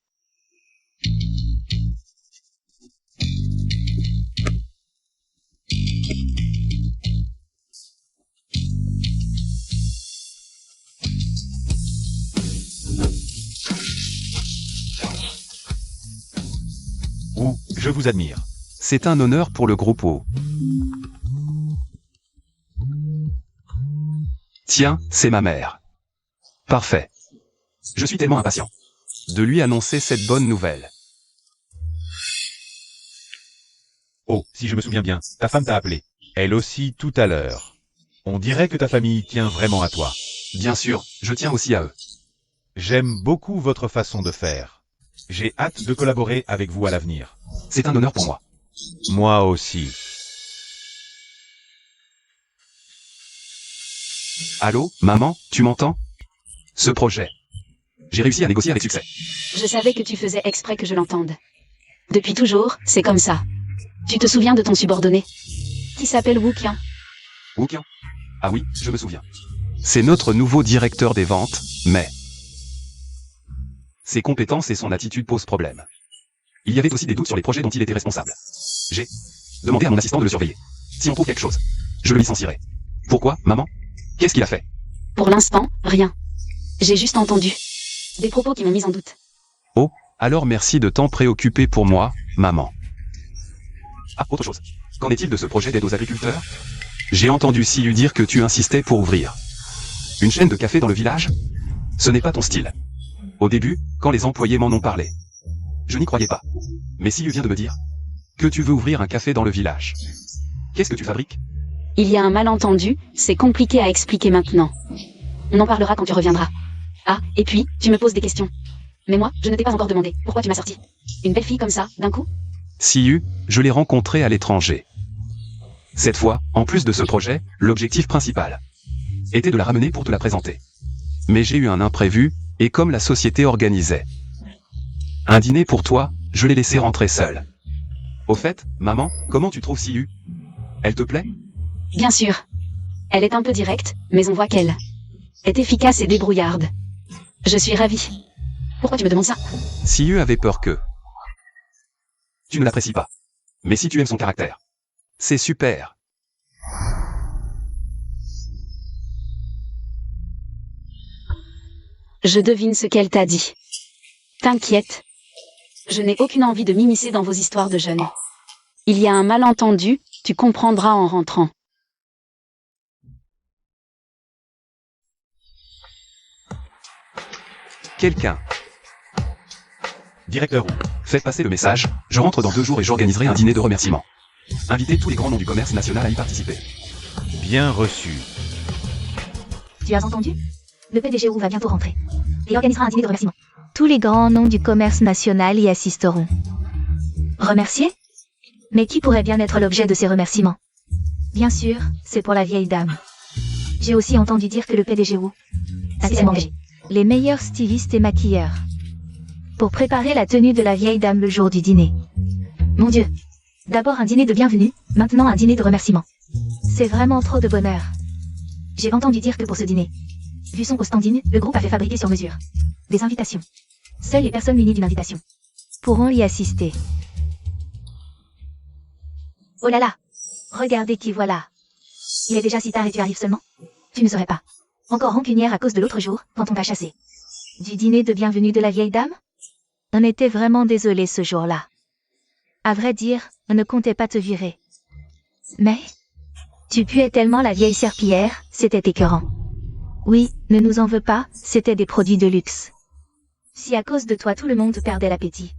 Wu, je vous admire. C'est un honneur pour le groupe O. Tiens, c'est ma mère. Parfait. Je suis tellement impatient de lui annoncer cette bonne nouvelle. Oh, si je me souviens bien, ta femme t'a appelé. Elle aussi tout à l'heure. On dirait que ta famille tient vraiment à toi. Bien sûr, je tiens aussi à eux. J'aime beaucoup votre façon de faire. J'ai hâte de collaborer avec vous à l'avenir. C'est un honneur pour moi. Moi aussi. Allô, maman, tu m'entends? Ce projet. J'ai réussi à négocier avec succès. Je savais que tu faisais exprès que je l'entende. Depuis toujours, c'est comme ça. Tu te souviens de ton subordonné? Qui s'appelle Wu Qian? Wuqian? Ah oui, je me souviens. C'est notre nouveau directeur des ventes, mais... ses compétences et son attitude posent problème. Il y avait aussi des doutes sur les projets dont il était responsable. J'ai demandé à mon assistant de le surveiller. Si on trouve quelque chose, je le licencierai. Pourquoi, maman? Qu'est-ce qu'il a fait? Pour l'instant, rien. J'ai juste entendu des propos qui m'ont mis en doute. Oh, alors merci de t'en préoccuper pour moi, maman. Ah, autre chose. Qu'en est-il de ce projet d'aide aux agriculteurs? J'ai entendu Siyu dire que tu insistais pour ouvrir une chaîne de café dans le village? Ce n'est pas ton style. Au début, quand les employés m'en ont parlé, je n'y croyais pas. Mais Siyu vient de me dire que tu veux ouvrir un café dans le village. Qu'est-ce que tu fabriques? Il y a un malentendu, c'est compliqué à expliquer maintenant. On en parlera quand tu reviendras. Ah, et puis, tu me poses des questions. Mais moi, je ne t'ai pas encore demandé pourquoi tu m'as sorti. Une belle fille comme ça, d'un coup? Siyu, je l'ai rencontrée à l'étranger. Cette fois, en plus de ce projet, l'objectif principal était de la ramener pour te la présenter. Mais j'ai eu un imprévu, et comme la société organisait un dîner pour toi, je l'ai laissé rentrer seule. Au fait, maman, comment tu trouves Siyu? Elle te plaît? Bien sûr. Elle est un peu directe, mais on voit qu'elle est efficace et débrouillarde. Je suis ravie. Pourquoi tu me demandes ça? Siyu avait peur que tu ne l'apprécies pas. Mais si tu aimes son caractère, c'est super. Je devine ce qu'elle t'a dit. T'inquiète. Je n'ai aucune envie de m'immiscer dans vos histoires de jeunes. Il y a un malentendu, tu comprendras en rentrant. Quelqu'un. Directeur Wu. Faites passer le message, je rentre dans 2 jours et j'organiserai un dîner de remerciement. Invitez tous les grands noms du commerce national à y participer. Bien reçu. Tu as entendu? Le PDG Wu va bientôt rentrer. Et organisera un dîner de remerciement. Tous les grands noms du commerce national y assisteront. Remercier? Mais qui pourrait bien être l'objet de ces remerciements? Bien sûr, c'est pour la vieille dame. J'ai aussi entendu dire que le PDG Wu a engagé les meilleurs stylistes et maquilleurs pour préparer la tenue de la vieille dame le jour du dîner. Mon Dieu! D'abord un dîner de bienvenue, maintenant un dîner de remerciement. C'est vraiment trop de bonheur. J'ai entendu dire que pour ce dîner, vu son standing, le groupe a fait fabriquer sur mesure des invitations. Seules les personnes munies d'une invitation pourront y assister. Oh là là! Regardez qui voilà! Il est déjà si tard et tu arrives seulement? Tu ne serais pas encore rancunière à cause de l'autre jour, quand on t'a chassé du dîner de bienvenue de la vieille dame? On était vraiment désolé ce jour-là. À vrai dire, on ne comptait pas te virer. Mais tu puais tellement la vieille serpillière, c'était écœurant. Oui, ne nous en veux pas, c'était des produits de luxe. Si à cause de toi tout le monde perdait l'appétit,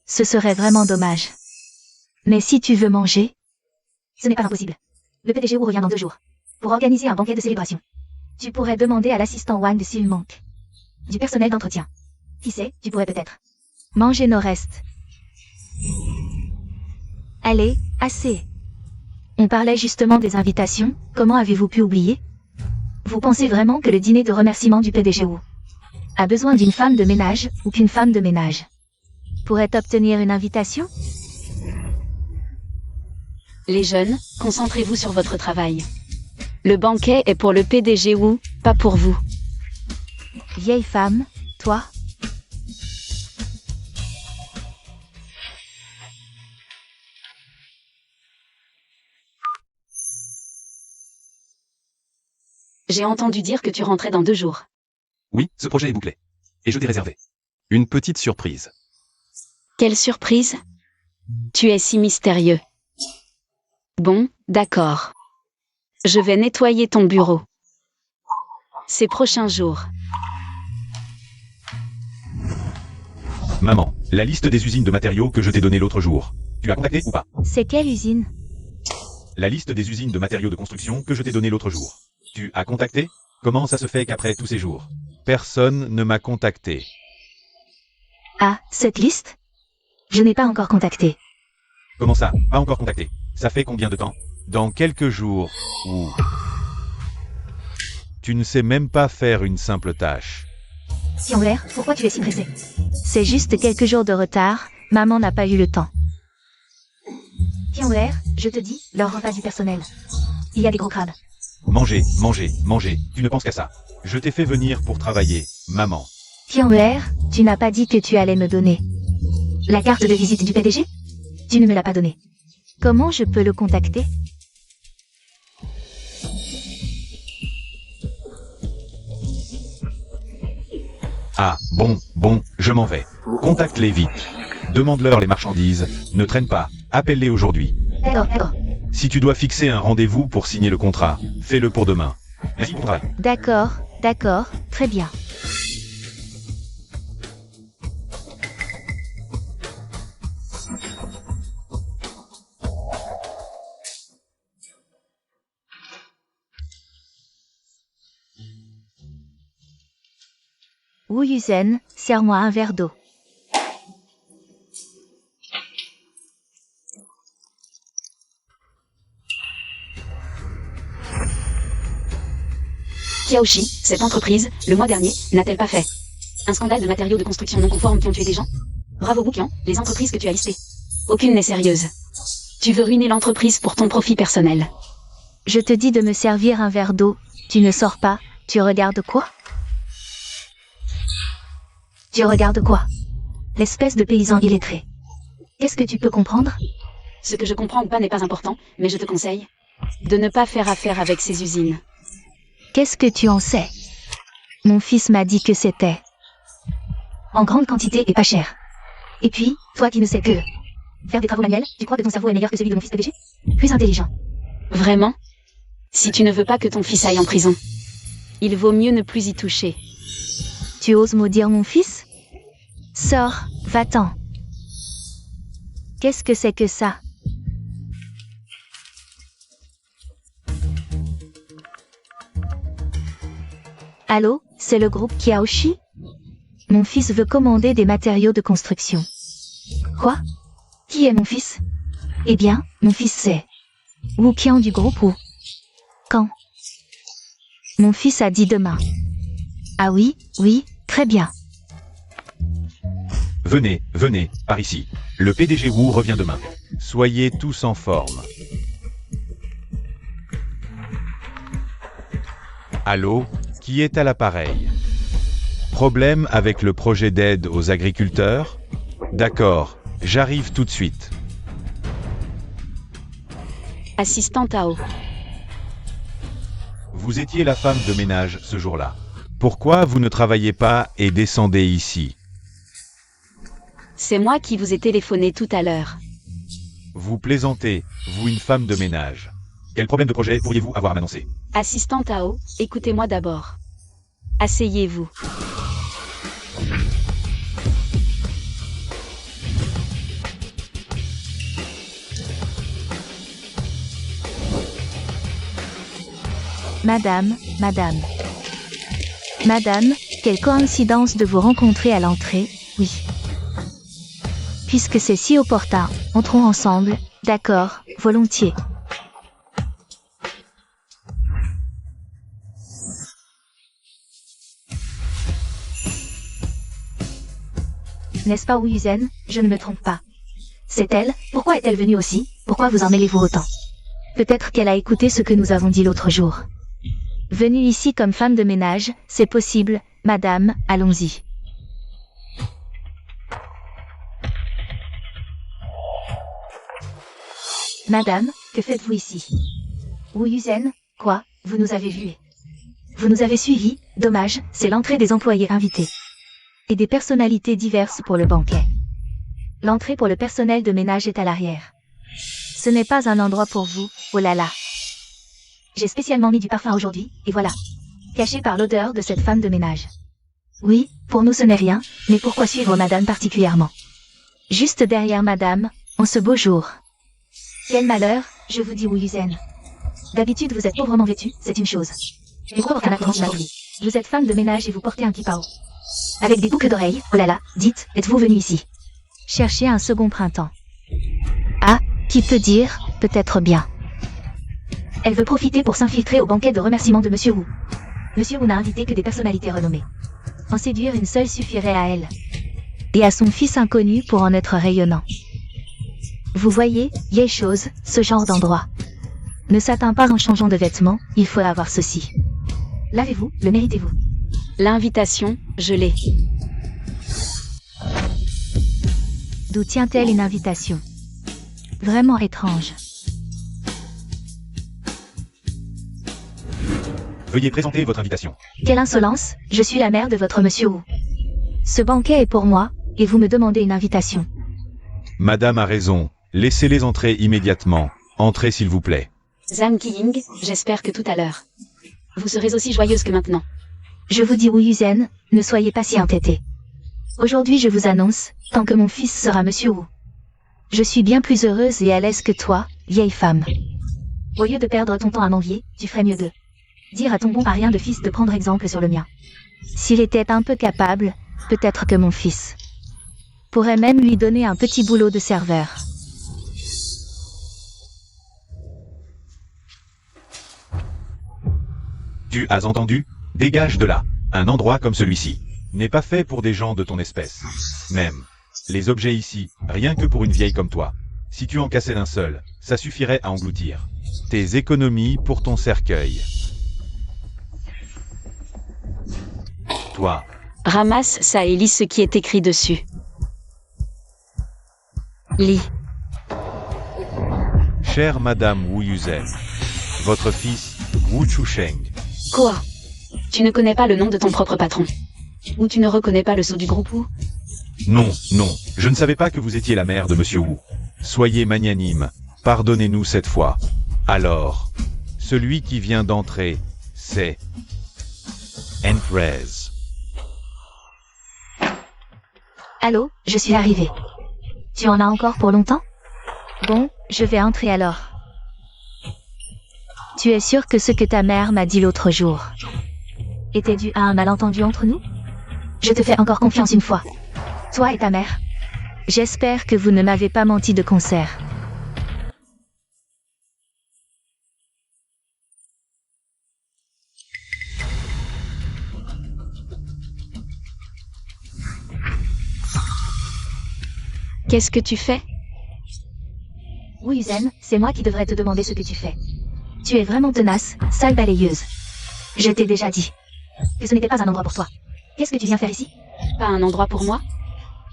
ce serait vraiment dommage. Mais si tu veux manger, ce n'est pas impossible. Le PDG Wu revient dans 2 jours pour organiser un banquet de célébration. Tu pourrais demander à l'assistant Wang s'il manque du personnel d'entretien. Qui sait, tu pourrais peut-être manger nos restes. Allez, assez. On parlait justement des invitations, comment avez-vous pu oublier? Vous pensez vraiment que le dîner de remerciement du PDG Wu a besoin d'une femme de ménage ou qu'une femme de ménage pourrait obtenir une invitation? Les jeunes, concentrez-vous sur votre travail. Le banquet est pour le PDG Wu, pas pour vous. Vieille femme, toi? J'ai entendu dire que tu rentrais dans 2 jours. Oui, ce projet est bouclé. Et je t'ai réservé une petite surprise. Quelle surprise! Tu es si mystérieux. Bon, d'accord. Je vais nettoyer ton bureau. Ces prochains jours. Maman, la liste des usines de matériaux que je t'ai donnée l'autre jour. Tu l'as contactée ou pas? C'est quelle usine? La liste des usines de matériaux de construction que je t'ai donnée l'autre jour. Tu as contacté? Comment ça se fait qu'après tous ces jours, personne ne m'a contacté? Ah, cette liste? Je n'ai pas encore contacté. Comment ça, pas encore contacté? Ça fait combien de temps? Dans quelques jours, ou... Tu ne sais même pas faire une simple tâche. Tianler, pourquoi tu es si pressé? C'est juste quelques jours de retard, maman n'a pas eu le temps. Tianler, je te dis, leur repas du personnel. Il y a des gros crabes. Manger, manger, manger, tu ne penses qu'à ça. Je t'ai fait venir pour travailler, maman. Tianler, tu n'as pas dit que tu allais me donner la carte de visite du PDG? Tu ne me l'as pas donnée. Comment je peux le contacter? Ah, bon, je m'en vais. Contacte-les vite. Demande-leur les marchandises, ne traîne pas, appelle-les aujourd'hui. D'accord. Si tu dois fixer un rendez-vous pour signer le contrat, fais-le pour demain. Merci pour ton travail. D'accord, très bien. Wu Yuzen, serre-moi un verre d'eau. Kiaoshi, cette entreprise, le mois dernier, n'a-t-elle pas fait un scandale de matériaux de construction non conformes qui ont tué des gens? Bravo Boukian, les entreprises que tu as listées. Aucune n'est sérieuse. Tu veux ruiner l'entreprise pour ton profit personnel. Je te dis de me servir un verre d'eau. Tu ne sors pas. Tu regardes quoi? Tu regardes quoi? L'espèce de paysan illettré. Qu'est-ce que tu peux comprendre? Ce que je comprends ou pas n'est pas important, mais je te conseille de ne pas faire affaire avec ces usines. Qu'est-ce que tu en sais? Mon fils m'a dit que c'était en grande quantité et pas cher. Et puis, toi qui ne sais que faire des travaux manuels, tu crois que ton cerveau est meilleur que celui de mon fils PDG? Plus intelligent. Vraiment? Si tu ne veux pas que ton fils aille en prison, il vaut mieux ne plus y toucher. Tu oses maudire mon fils? Sors, va-t'en. Qu'est-ce que c'est que ça? Allô, c'est le groupe Kiaoshi? Mon fils veut commander des matériaux de construction. Quoi? Qui est mon fils? Eh bien, mon fils c'est Wu Qian du groupe Wu. Quand? Mon fils a dit demain. Ah oui, très bien. Venez, par ici. Le PDG Wu revient demain. Soyez tous en forme. Allô, qui est à l'appareil? Problème avec le projet d'aide aux agriculteurs? D'accord, j'arrive tout de suite. Assistant Tao. Vous étiez la femme de ménage ce jour-là. Pourquoi vous ne travaillez pas et descendez ici? C'est moi qui vous ai téléphoné tout à l'heure. Vous plaisantez, vous une femme de ménage. Quel problème de projet pourriez-vous avoir à m'annoncer? Assistant Tao, écoutez-moi d'abord. Asseyez-vous. Madame, quelle coïncidence de vous rencontrer à l'entrée, oui. Puisque c'est si opportun, entrons ensemble, d'accord, volontiers. N'est-ce pas Wu Yuzen? Je ne me trompe pas. C'est elle? Pourquoi est-elle venue aussi? Pourquoi vous en mêlez-vous autant? Peut-être qu'elle a écouté ce que nous avons dit l'autre jour. Venue ici comme femme de ménage, c'est possible, madame, allons-y. Madame, que faites-vous ici? Wu Yuzen, quoi? Vous nous avez vus. Vous nous avez suivis, dommage, c'est l'entrée des employés invités. Et des personnalités diverses pour le banquet. L'entrée pour le personnel de ménage est à l'arrière. Ce n'est pas un endroit pour vous, oh là là. J'ai spécialement mis du parfum aujourd'hui, et voilà. Caché par l'odeur de cette femme de ménage. Oui, pour nous ce n'est rien, mais pourquoi suivre madame particulièrement? Juste derrière madame, en ce beau jour. Quel malheur, je vous dis Wu Yuzen. D'habitude vous êtes pauvrement vêtu, c'est une chose. Mais pourquoi porter un accent aujourd'hui? Vous êtes femme de ménage et vous portez un kipao. Avec des boucles d'oreilles, oh là là, dites, êtes-vous venu ici? Chercher un second printemps. Ah, qui peut dire, peut-être bien. Elle veut profiter pour s'infiltrer au banquet de remerciements de Monsieur Wu. Monsieur Wu n'a invité que des personnalités renommées. En séduire une seule suffirait à elle. Et à son fils inconnu pour en être rayonnant. Vous voyez, vieille chose, ce genre d'endroit ne s'atteint pas en changeant de vêtements, il faut avoir ceci. L'avez-vous, le méritez-vous. L'invitation, je l'ai. D'où tient-elle une invitation? Vraiment étrange. Veuillez présenter votre invitation. Quelle insolence, je suis la mère de votre monsieur Wu. Ce banquet est pour moi, et vous me demandez une invitation. Madame a raison. Laissez-les entrer immédiatement. Entrez s'il vous plaît. Zhang Qiying, j'espère que tout à l'heure. Vous serez aussi joyeuse que maintenant. Je vous dis Wu Yuzhen, ne soyez pas si entêtés. Aujourd'hui je vous annonce, tant que mon fils sera monsieur Wu. Je suis bien plus heureuse et à l'aise que toi, vieille femme. Au lieu de perdre ton temps à m'envier, tu ferais mieux de dire à ton bon parien de fils de prendre exemple sur le mien. S'il était un peu capable, peut-être que mon fils pourrait même lui donner un petit boulot de serveur. Tu as entendu? Dégage de là. Un endroit comme celui-ci n'est pas fait pour des gens de ton espèce. Même les objets ici, rien que pour une vieille comme toi. Si tu en cassais d'un seul, ça suffirait à engloutir tes économies pour ton cercueil. Toi, Ramasse ça et lis ce qui est écrit dessus. Lis. chère Madame Wu Yuzhen, votre fils, Wu Chusheng, Quoi? Tu ne connais pas le nom de ton propre patron? Ou tu ne reconnais pas le sceau du groupe Wu? Non, non, je ne savais pas que vous étiez la mère de Monsieur Wu. Soyez magnanime, pardonnez-nous cette fois. Alors, celui qui vient d'entrer, c'est Empress. Allô, je suis arrivée. Tu en as encore pour longtemps? Bon, je vais entrer alors. Tu es sûr que ce que ta mère m'a dit l'autre jour était dû à un malentendu entre nous? Je te fais encore confiance une fois. Toi et ta mère. J'espère que vous ne m'avez pas menti de concert. Qu'est-ce que tu fais? Oui, Zen, c'est moi qui devrais te demander ce que tu fais. Tu es vraiment tenace, sale balayeuse. Je t'ai déjà dit que ce n'était pas un endroit pour toi. Qu'est-ce que tu viens faire ici? Pas un endroit pour moi?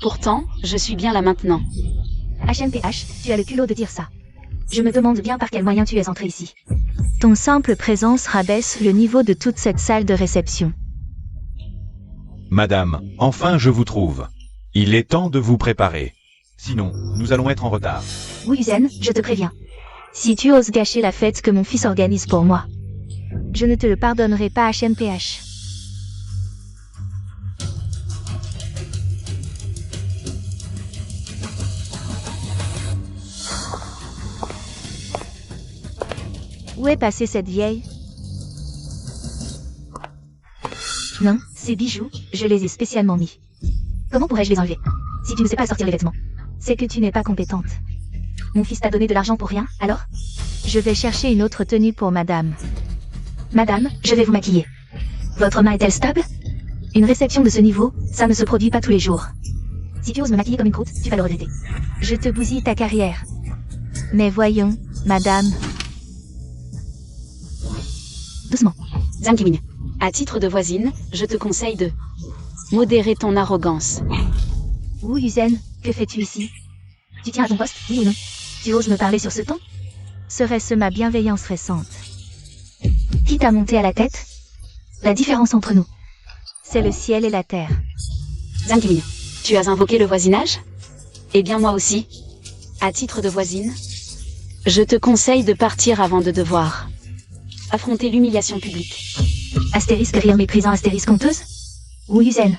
Pourtant, je suis bien là maintenant. HMPH, tu as le culot de dire ça. Je me demande bien par quel moyen tu es entré ici. Ton simple présence rabaisse le niveau de toute cette salle de réception. Madame, enfin je vous trouve. Il est temps de vous préparer. Sinon, nous allons être en retard. Oui, Zen, je te préviens. Si tu oses gâcher la fête que mon fils organise pour moi, je ne te le pardonnerai pas, HMPH. Où est passée cette vieille? Non, ces bijoux, je les ai spécialement mis. Comment pourrais-je les enlever? Si tu ne sais pas sortir les vêtements, c'est que tu n'es pas compétente. Mon fils t'a donné de l'argent pour rien, alors? Je vais chercher une autre tenue pour madame. Madame, je vais vous maquiller. Votre main est-elle stable? Une réception de ce niveau, ça ne se produit pas tous les jours. Si tu oses me maquiller comme une croûte, tu vas le regretter. Je te bousille ta carrière. Mais voyons, madame. Doucement. Zhang Qiying, à titre de voisine, je te conseille de modérer ton arrogance. Wu Yuzhen, que fais-tu ici? Tu tiens à ton poste, oui ou non? Tu oses me parler sur ce ton? Serait-ce ma bienveillance récente? Qui t'a monté à la tête? La différence entre nous, c'est le ciel et la terre. Zhang Qiying, tu as invoqué le voisinage? Eh bien moi aussi. À titre de voisine, je te conseille de partir avant de devoir affronter l'humiliation publique. Astérisque rire méprisant astérisque honteuse? Wu Yuzhen.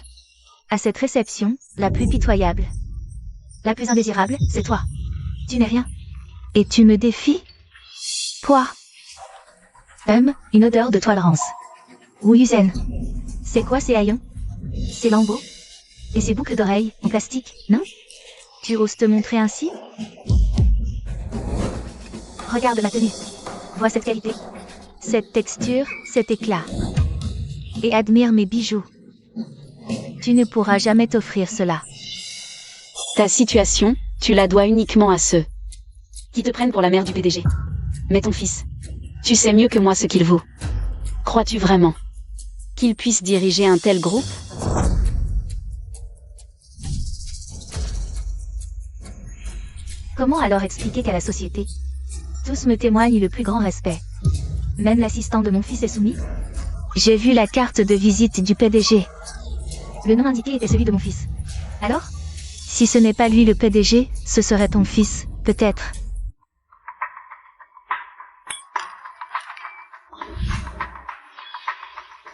À cette réception, la plus pitoyable, la plus indésirable, c'est toi. Tu n'es rien. Et tu me défies? Quoi? Une odeur de tolérance. Wu Yuzhen. C'est quoi ces haillons? Ces lambeaux? Et ces boucles d'oreilles en plastique, non? Tu oses te montrer ainsi? Regarde ma tenue. Vois cette qualité. Cette texture, cet éclat. et admire mes bijoux. Tu ne pourras jamais t'offrir cela. Ta situation, tu la dois uniquement à ceux qui te prennent pour la mère du PDG. Mais ton fils, tu sais mieux que moi ce qu'il vaut. Crois-tu vraiment qu'il puisse diriger un tel groupe? Comment alors expliquer qu'à la société, tous me témoignent le plus grand respect? Même l'assistant de mon fils est soumis? J'ai vu la carte de visite du PDG. Le nom indiqué était celui de mon fils. Alors? Si ce n'est pas lui le PDG, ce serait ton fils, peut-être.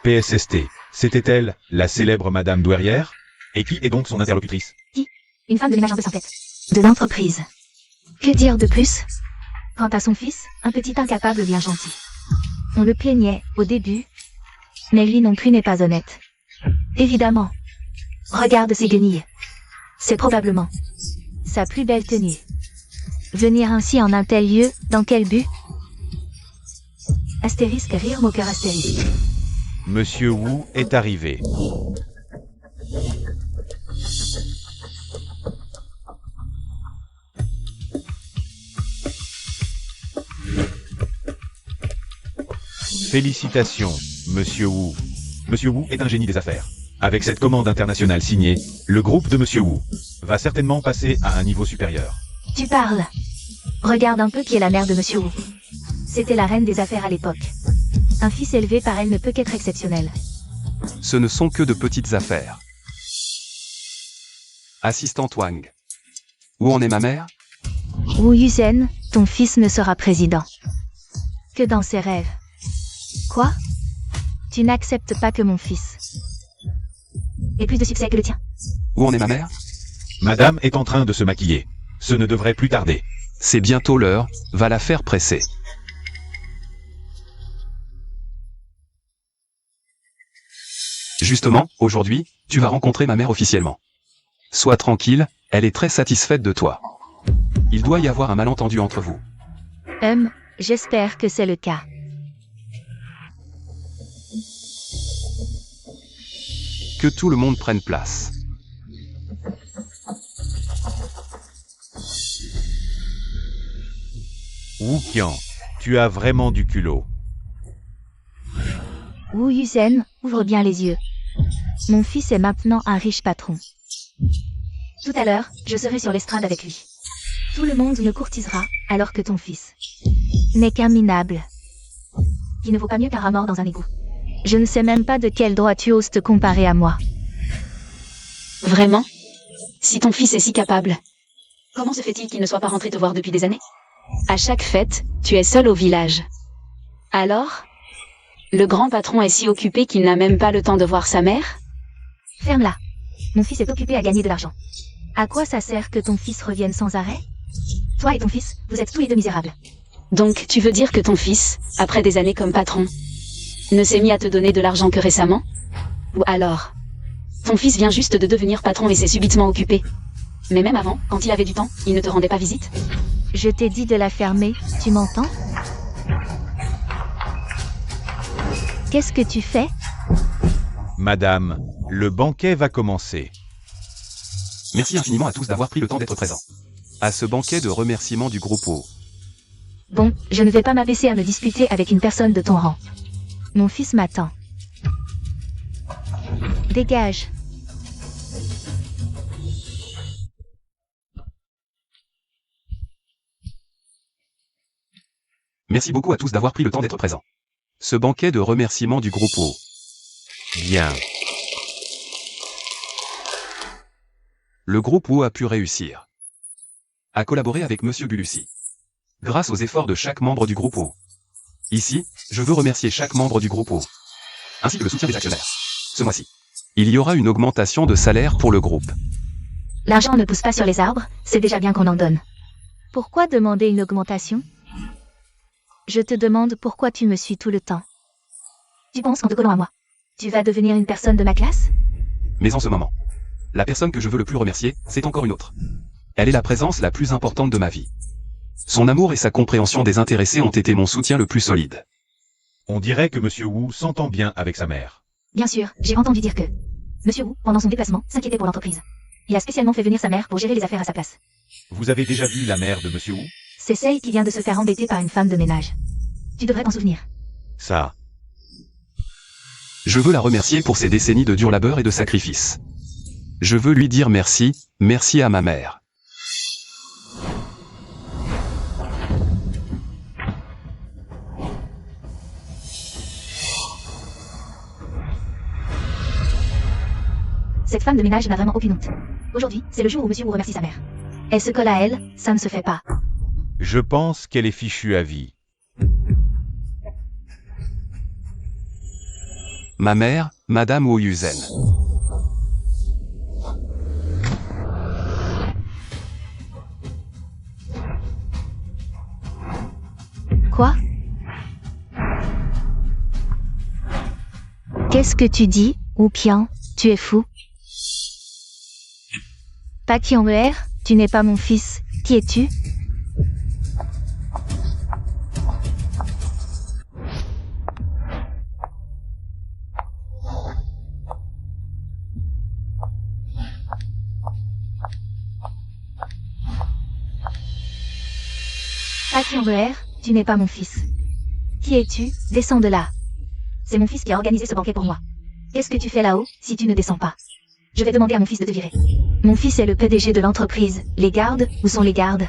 PSST, c'était elle, la célèbre Madame Douairière? Et qui est donc son interlocutrice? Une femme de ménage un peu sans tête. De l'entreprise. Que dire de plus? Quant à son fils, un petit incapable bien gentil. On le plaignait, au début. Mais lui non plus n'est pas honnête. Évidemment. Regarde ses guenilles. C'est probablement sa plus belle tenue. Venir ainsi en un tel lieu, dans quel but? Astérisque rire moqueur astérisque. Monsieur Wu est arrivé. Félicitations, Monsieur Wu. Monsieur Wu est un génie des affaires. Avec cette commande internationale signée, le groupe de Monsieur Wu va certainement passer à un niveau supérieur. Tu parles. Regarde un peu qui est la mère de Monsieur Wu. C'était la reine des affaires à l'époque. Un fils élevé par elle ne peut qu'être exceptionnel. Ce ne sont que de petites affaires. Assistant Wang. Où en est ma mère? Wu Yuzhen, ton fils ne sera président que dans ses rêves. Quoi? Tu n'acceptes pas que mon fils ait plus de succès que le tien? Où en est ma mère? Madame est en train de se maquiller. Ce ne devrait plus tarder. C'est bientôt l'heure, va la faire presser. Justement, aujourd'hui, tu vas rencontrer ma mère officiellement. Sois tranquille, elle est très satisfaite de toi. Il doit y avoir un malentendu entre vous. J'espère que c'est le cas. Que tout le monde prenne place. Wu Qian, tu as vraiment du culot. Wu Yuzhen, ouvre bien les yeux. Mon fils est maintenant un riche patron. Tout à l'heure, je serai sur l'estrade avec lui. Tout le monde me courtisera, alors que ton fils n'est qu'un minable, qui ne vaut pas mieux qu'un rat mort dans un égout. Je ne sais même pas de quel droit tu oses te comparer à moi. Vraiment? Si ton fils est si capable, comment se fait-il qu'il ne soit pas rentré te voir depuis des années? À chaque fête, tu es seul au village. Alors? Le grand patron est si occupé qu'il n'a même pas le temps de voir sa mère? Ferme-la. Mon fils est occupé à gagner de l'argent. À quoi ça sert que ton fils revienne sans arrêt? Toi et ton fils, vous êtes tous les deux misérables. Donc, tu veux dire que ton fils, après des années comme patron, ne s'est mis à te donner de l'argent que récemment? Ou alors, ton fils vient juste de devenir patron et s'est subitement occupé. Mais même avant, quand il avait du temps, il ne te rendait pas visite? Je t'ai dit de la fermer, tu m'entends? Qu'est-ce que tu fais? Madame, le banquet va commencer. Merci infiniment à tous d'avoir pris le temps d'être présents. À ce banquet de remerciements du groupe O. Bon, je ne vais pas m'abaisser à me disputer avec une personne de ton rang. Mon fils m'attend. Dégage. Merci beaucoup à tous d'avoir pris le temps d'être présents. Ce banquet de remerciements du groupe O. Bien. Le groupe O a pu réussir à collaborer avec Monsieur Bulusi. Grâce aux efforts de chaque membre du groupe O. Ici, je veux remercier chaque membre du groupe O, ainsi que le soutien des actionnaires. Ce mois-ci, il y aura une augmentation de salaire pour le groupe. L'argent ne pousse pas sur les arbres, c'est déjà bien qu'on en donne. Pourquoi demander une augmentation? Je te demande pourquoi tu me suis tout le temps. Tu penses qu'en te collant à moi, tu vas devenir une personne de ma classe? Mais en ce moment, la personne que je veux le plus remercier, c'est encore une autre. Elle est la présence la plus importante de ma vie. Son amour et sa compréhension des intéressés ont été mon soutien le plus solide. On dirait que Monsieur Wu s'entend bien avec sa mère. Bien sûr, j'ai entendu dire que Monsieur Wu, pendant son déplacement, s'inquiétait pour l'entreprise. Il a spécialement fait venir sa mère pour gérer les affaires à sa place. Vous avez déjà vu la mère de Monsieur Wu? C'est celle qui vient de se faire embêter par une femme de ménage. Tu devrais t'en souvenir. Ça. Je veux la remercier pour ses décennies de dur labeur et de sacrifice. Je veux lui dire merci, merci à ma mère. Cette femme de ménage n'a vraiment aucune honte. Aujourd'hui, c'est le jour où Monsieur Wu remercie sa mère. Elle se colle à elle, ça ne se fait pas. Je pense qu'elle est fichue à vie. Ma mère, Madame Wu Yuzen. Quoi? Qu'est-ce que tu dis, Wu Qian? Tu es fou? Pas Qian-er, tu n'es pas mon fils. Qui es-tu? Pas Qian-er, tu n'es pas mon fils. Qui es-tu? Descends de là. C'est mon fils qui a organisé ce banquet pour moi. Qu'est-ce que tu fais là-haut, si tu ne descends pas? Je vais demander à mon fils de te virer. Mon fils est le PDG de l'entreprise. Les gardes, où sont les gardes?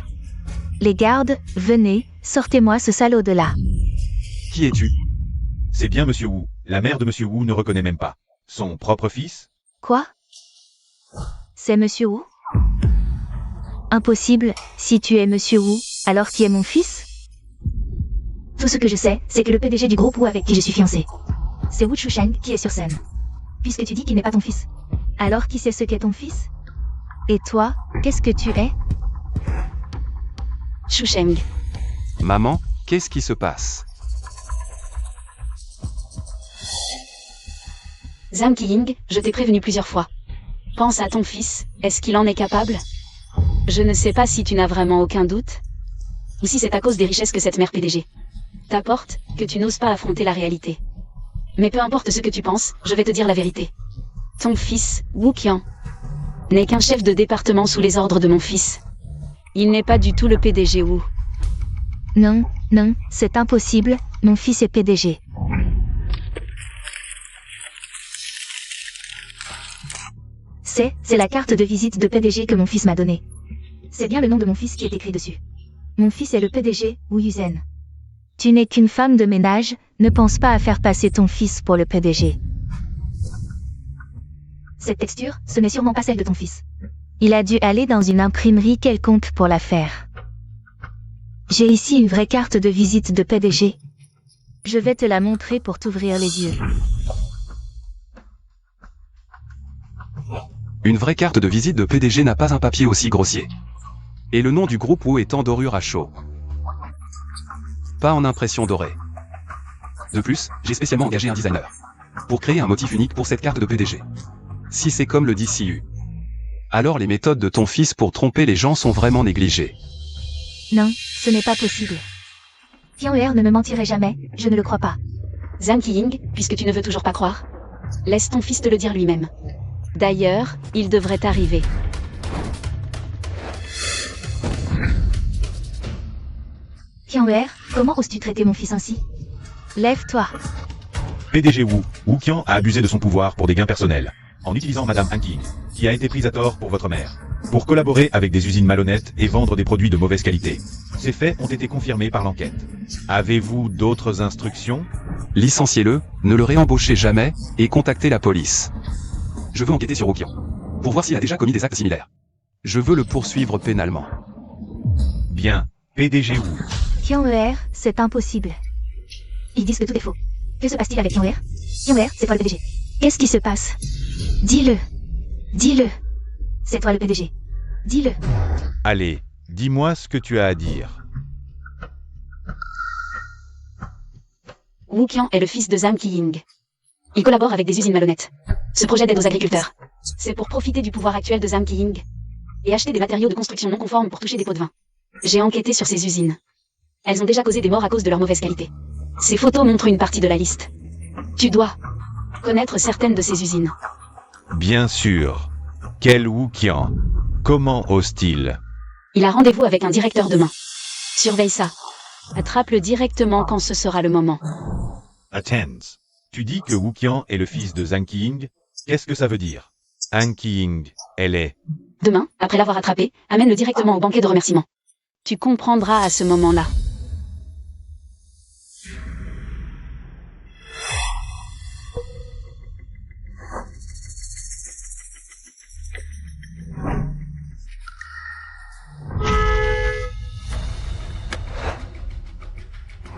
Les gardes, venez, sortez-moi ce salaud de là. Qui es-tu? C'est bien Monsieur Wu. La mère de Monsieur Wu ne reconnaît même pas. Son propre fils? Quoi? C'est Monsieur Wu? Impossible, si tu es Monsieur Wu, alors qui est mon fils? Tout ce que je sais, c'est que le PDG du groupe Wu avec qui je suis fiancé, c'est Wu Chusheng qui est sur scène. Puisque tu dis qu'il n'est pas ton fils. Alors qui sait ce qu'est ton fils? Et toi, qu'est-ce que tu es? Chusheng. Maman, qu'est-ce qui se passe? Zhang Qiying, je t'ai prévenu plusieurs fois. Pense à ton fils, est-ce qu'il en est capable? Je ne sais pas si tu n'as vraiment aucun doute. Ou si c'est à cause des richesses que cette mère PDG t'apporte, que tu n'oses pas affronter la réalité. Mais peu importe ce que tu penses, je vais te dire la vérité. Ton fils, Wu Qian, n'est qu'un chef de département sous les ordres de mon fils. Il n'est pas du tout le PDG Wu. Non, non, c'est impossible, mon fils est PDG. C'est la carte de visite de PDG que mon fils m'a donnée. C'est bien le nom de mon fils qui est écrit dessus. Mon fils est le PDG, Wu Yuzen. Tu n'es qu'une femme de ménage, ne pense pas à faire passer ton fils pour le PDG. Cette texture, ce n'est sûrement pas celle de ton fils. Il a dû aller dans une imprimerie quelconque pour la faire. J'ai ici une vraie carte de visite de PDG. Je vais te la montrer pour t'ouvrir les yeux. Une vraie carte de visite de PDG n'a pas un papier aussi grossier. Et le nom du groupe Wu est en dorure à chaud. Pas en impression dorée. De plus, j'ai spécialement engagé un designer pour créer un motif unique pour cette carte de PDG. Si c'est comme le dit Siu, alors les méthodes de ton fils pour tromper les gens sont vraiment négligées. Non, ce n'est pas possible. Qian-er ne me mentirait jamais, je ne le crois pas. Zhang Qiying, puisque tu ne veux toujours pas croire, laisse ton fils te le dire lui-même. D'ailleurs, il devrait arriver. Qian-er, comment oses-tu traiter mon fils ainsi? Lève-toi. PDG Wu, Wu Qian a abusé de son pouvoir pour des gains personnels, en utilisant Madame Han Qing, qui a été prise à tort pour votre mère, pour collaborer avec des usines malhonnêtes et vendre des produits de mauvaise qualité. Ces faits ont été confirmés par l'enquête. Avez-vous d'autres instructions? Licenciez-le, ne le réembauchez jamais, et contactez la police. Je veux enquêter sur Wu Qian, pour voir s'il a déjà commis des actes similaires. Je veux le poursuivre pénalement. Bien, PDG Wu. Qian-er, c'est impossible. Ils disent que tout est faux. Que se passe-t-il avec Qian-er? Qian-er, c'est toi le PDG. Qu'est-ce qui se passe? Dis-le. Dis-le. C'est toi le PDG. Dis-le. Allez, dis-moi ce que tu as à dire. Wu Qian est le fils de Zhang Qiying. Il collabore avec des usines malhonnêtes. Ce projet d'aide aux agriculteurs, c'est pour profiter du pouvoir actuel de Zhang Qiying et acheter des matériaux de construction non conformes pour toucher des pots de vin. J'ai enquêté sur ces usines. Elles ont déjà causé des morts à cause de leur mauvaise qualité. Ces photos montrent une partie de la liste. Tu dois Connaître certaines de ces usines. Bien sûr. Quel Wuqian? Comment ose-t-il? Il a rendez-vous avec un directeur demain. Surveille ça. Attrape-le directement quand ce sera le moment. Attends. Tu dis que Wuqian est le fils de Zhang Qiying? Qu'est-ce que ça veut dire? Zhang Qiying, elle est... Demain, après l'avoir attrapé, amène-le directement au banquet de remerciement. Tu comprendras à ce moment-là.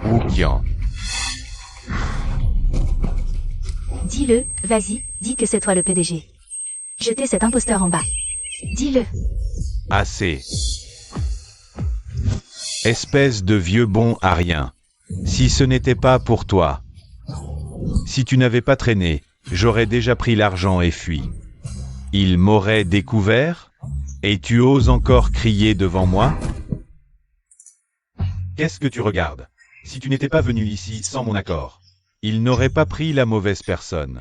Wuqian. Dis-le, vas-y, dis que c'est toi le PDG. Jetez cet imposteur en bas. Dis-le. Assez. Espèce de vieux bon à rien. Si ce n'était pas pour toi. Si tu n'avais pas traîné, j'aurais déjà pris l'argent et fui. Il m'aurait découvert? Et tu oses encore crier devant moi? Qu'est-ce que tu regardes? Si tu n'étais pas venu ici sans mon accord, il n'aurait pas pris la mauvaise personne.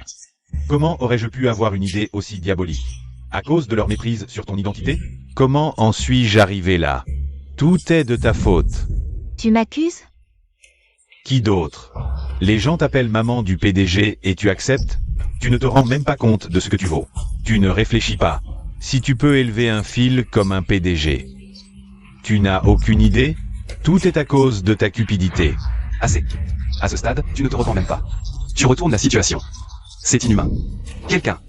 Comment aurais-je pu avoir une idée aussi diabolique? À cause de leur méprise sur ton identité? Comment en suis-je arrivé là? Tout est de ta faute. Tu m'accuses? Qui d'autre? Les gens t'appellent maman du PDG et tu acceptes? Tu ne te rends même pas compte de ce que tu vaux. Tu ne réfléchis pas. Si tu peux élever un fil comme un PDG. Tu n'as aucune idée? Tout est à cause de ta cupidité. Assez. À ce stade, tu ne te repens même pas. Tu retournes la situation. C'est inhumain. Quelqu'un.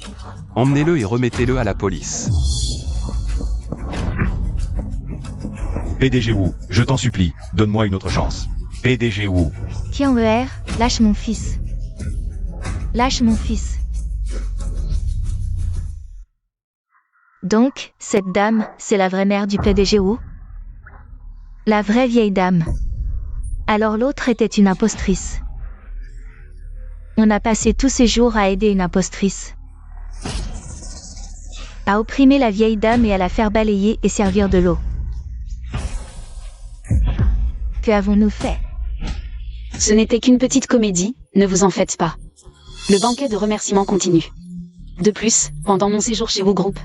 Emmenez-le et remettez-le à la police. PDG Wu, je t'en supplie, donne-moi une autre chance. PDG Wu. Qian'er, lâche mon fils. Lâche mon fils. Donc, cette dame, c'est la vraie mère du PDG Wu? La vraie vieille dame. Alors l'autre était une impostrice. On a passé tous ces jours à aider une impostrice. À opprimer la vieille dame et à la faire balayer et servir de l'eau. Que avons-nous fait? Ce n'était qu'une petite comédie, ne vous en faites pas. Le banquet de remerciement continue. De plus, pendant mon séjour chez Wu Group,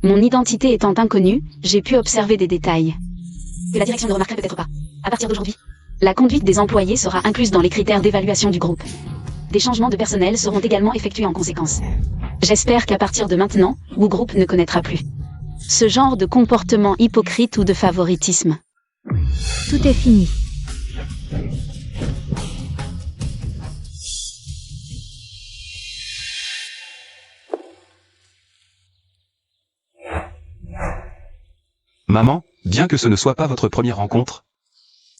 mon identité étant inconnue, j'ai pu observer des détails que la direction ne remarquerait peut-être pas. À partir d'aujourd'hui, la conduite des employés sera incluse dans les critères d'évaluation du groupe. Des changements de personnel seront également effectués en conséquence. J'espère qu'à partir de maintenant, Wu Group ne connaîtra plus ce genre de comportement hypocrite ou de favoritisme. Tout est fini. Maman, bien que ce ne soit pas votre première rencontre,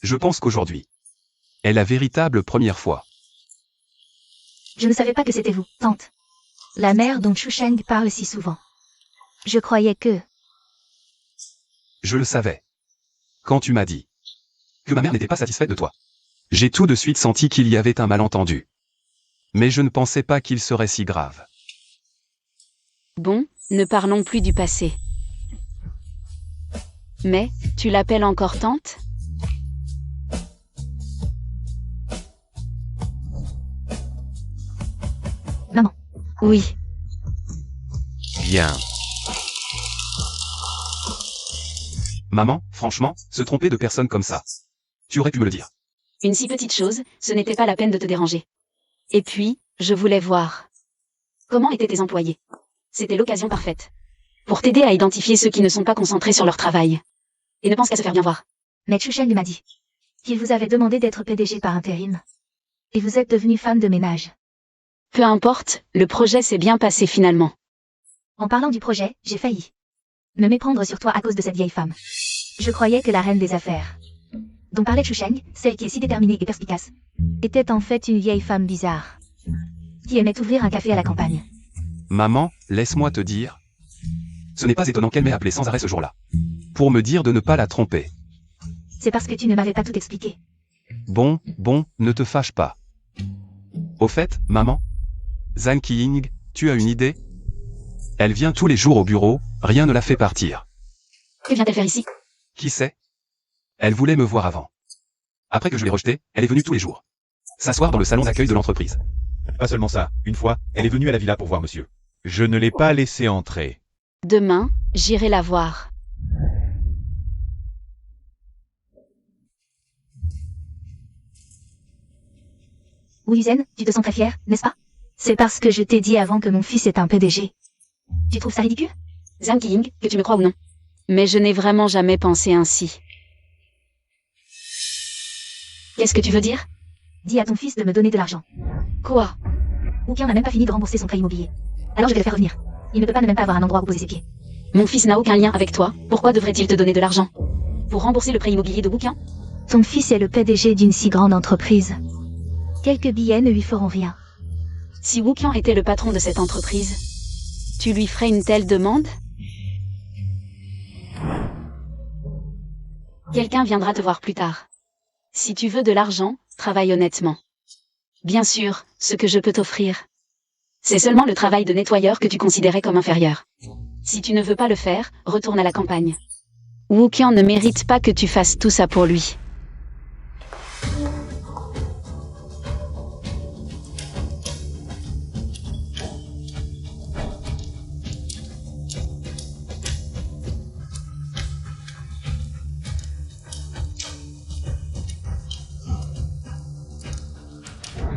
je pense qu'aujourd'hui est la véritable première fois. Je ne savais pas que c'était vous, tante. La mère dont Chusheng parle si souvent. Je croyais que... Je le savais. Quand tu m'as dit que ma mère n'était pas satisfaite de toi, j'ai tout de suite senti qu'il y avait un malentendu. Mais je ne pensais pas qu'il serait si grave. Bon, ne parlons plus du passé. Mais, tu l'appelles encore tante? Maman. Oui. Bien. Maman, franchement, se tromper de personne comme ça. Tu aurais pu me le dire. Une si petite chose, ce n'était pas la peine de te déranger. Et puis, je voulais voir comment étaient tes employés. C'était l'occasion parfaite pour t'aider à identifier ceux qui ne sont pas concentrés sur leur travail et ne pensent qu'à se faire bien voir. Mais Chusheng m'a dit qu'il vous avait demandé d'être PDG par intérim. Et vous êtes devenue femme de ménage. Peu importe, le projet s'est bien passé finalement. En parlant du projet, j'ai failli me méprendre sur toi à cause de cette vieille femme. Je croyais que la reine des affaires, dont parlait Chusheng, celle qui est si déterminée et perspicace, était en fait une vieille femme bizarre, qui aimait ouvrir un café à la campagne. Maman, laisse-moi te dire. Ce n'est pas étonnant qu'elle m'ait appelé sans arrêt ce jour-là. Pour me dire de ne pas la tromper. C'est parce que tu ne m'avais pas tout expliqué. Bon, ne te fâche pas. Au fait, maman, Zhang Qiying, tu as une idée? Elle vient tous les jours au bureau, rien ne la fait partir. Que vient-elle faire ici? Qui sait? Elle voulait me voir avant. Après que je l'ai rejetée, elle est venue tous les jours s'asseoir dans le salon d'accueil de l'entreprise. Pas seulement ça, une fois, elle est venue à la villa pour voir monsieur. Je ne l'ai pas laissée entrer. Demain, j'irai la voir. Oui Zen, tu te sens très fière, n'est-ce pas? C'est parce que je t'ai dit avant que mon fils est un PDG. Tu trouves ça ridicule? Zhang Ying, que tu me crois ou non. Mais je n'ai vraiment jamais pensé ainsi. Qu'est-ce que tu veux dire? Dis à ton fils de me donner de l'argent. Quoi? Wuqian n'a même pas fini de rembourser son prêt immobilier. Alors je vais le faire revenir. Il ne peut pas ne même pas avoir un endroit où poser ses pieds. Mon fils n'a aucun lien avec toi, pourquoi devrait-il te donner de l'argent? Pour rembourser le prêt immobilier de Wuqian? Ton fils est le PDG d'une si grande entreprise. Quelques billets ne lui feront rien. Si Wuqian était le patron de cette entreprise, tu lui ferais une telle demande? Quelqu'un viendra te voir plus tard. Si tu veux de l'argent, travaille honnêtement. Bien sûr, ce que je peux t'offrir, c'est seulement le travail de nettoyeur que tu considérais comme inférieur. Si tu ne veux pas le faire, retourne à la campagne. Wuqian ne mérite pas que tu fasses tout ça pour lui.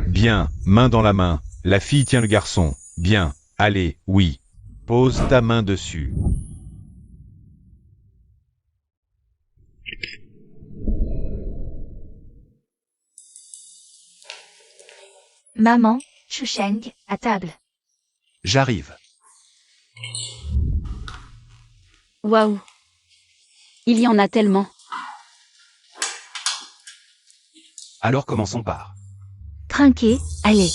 Bien, main dans la main. La fille tient le garçon. Bien, allez, oui. Pose ta main dessus. Maman, Shusheng, à table. J'arrive. Waouh! Il y en a tellement. Alors commençons par. Trinquez, allez.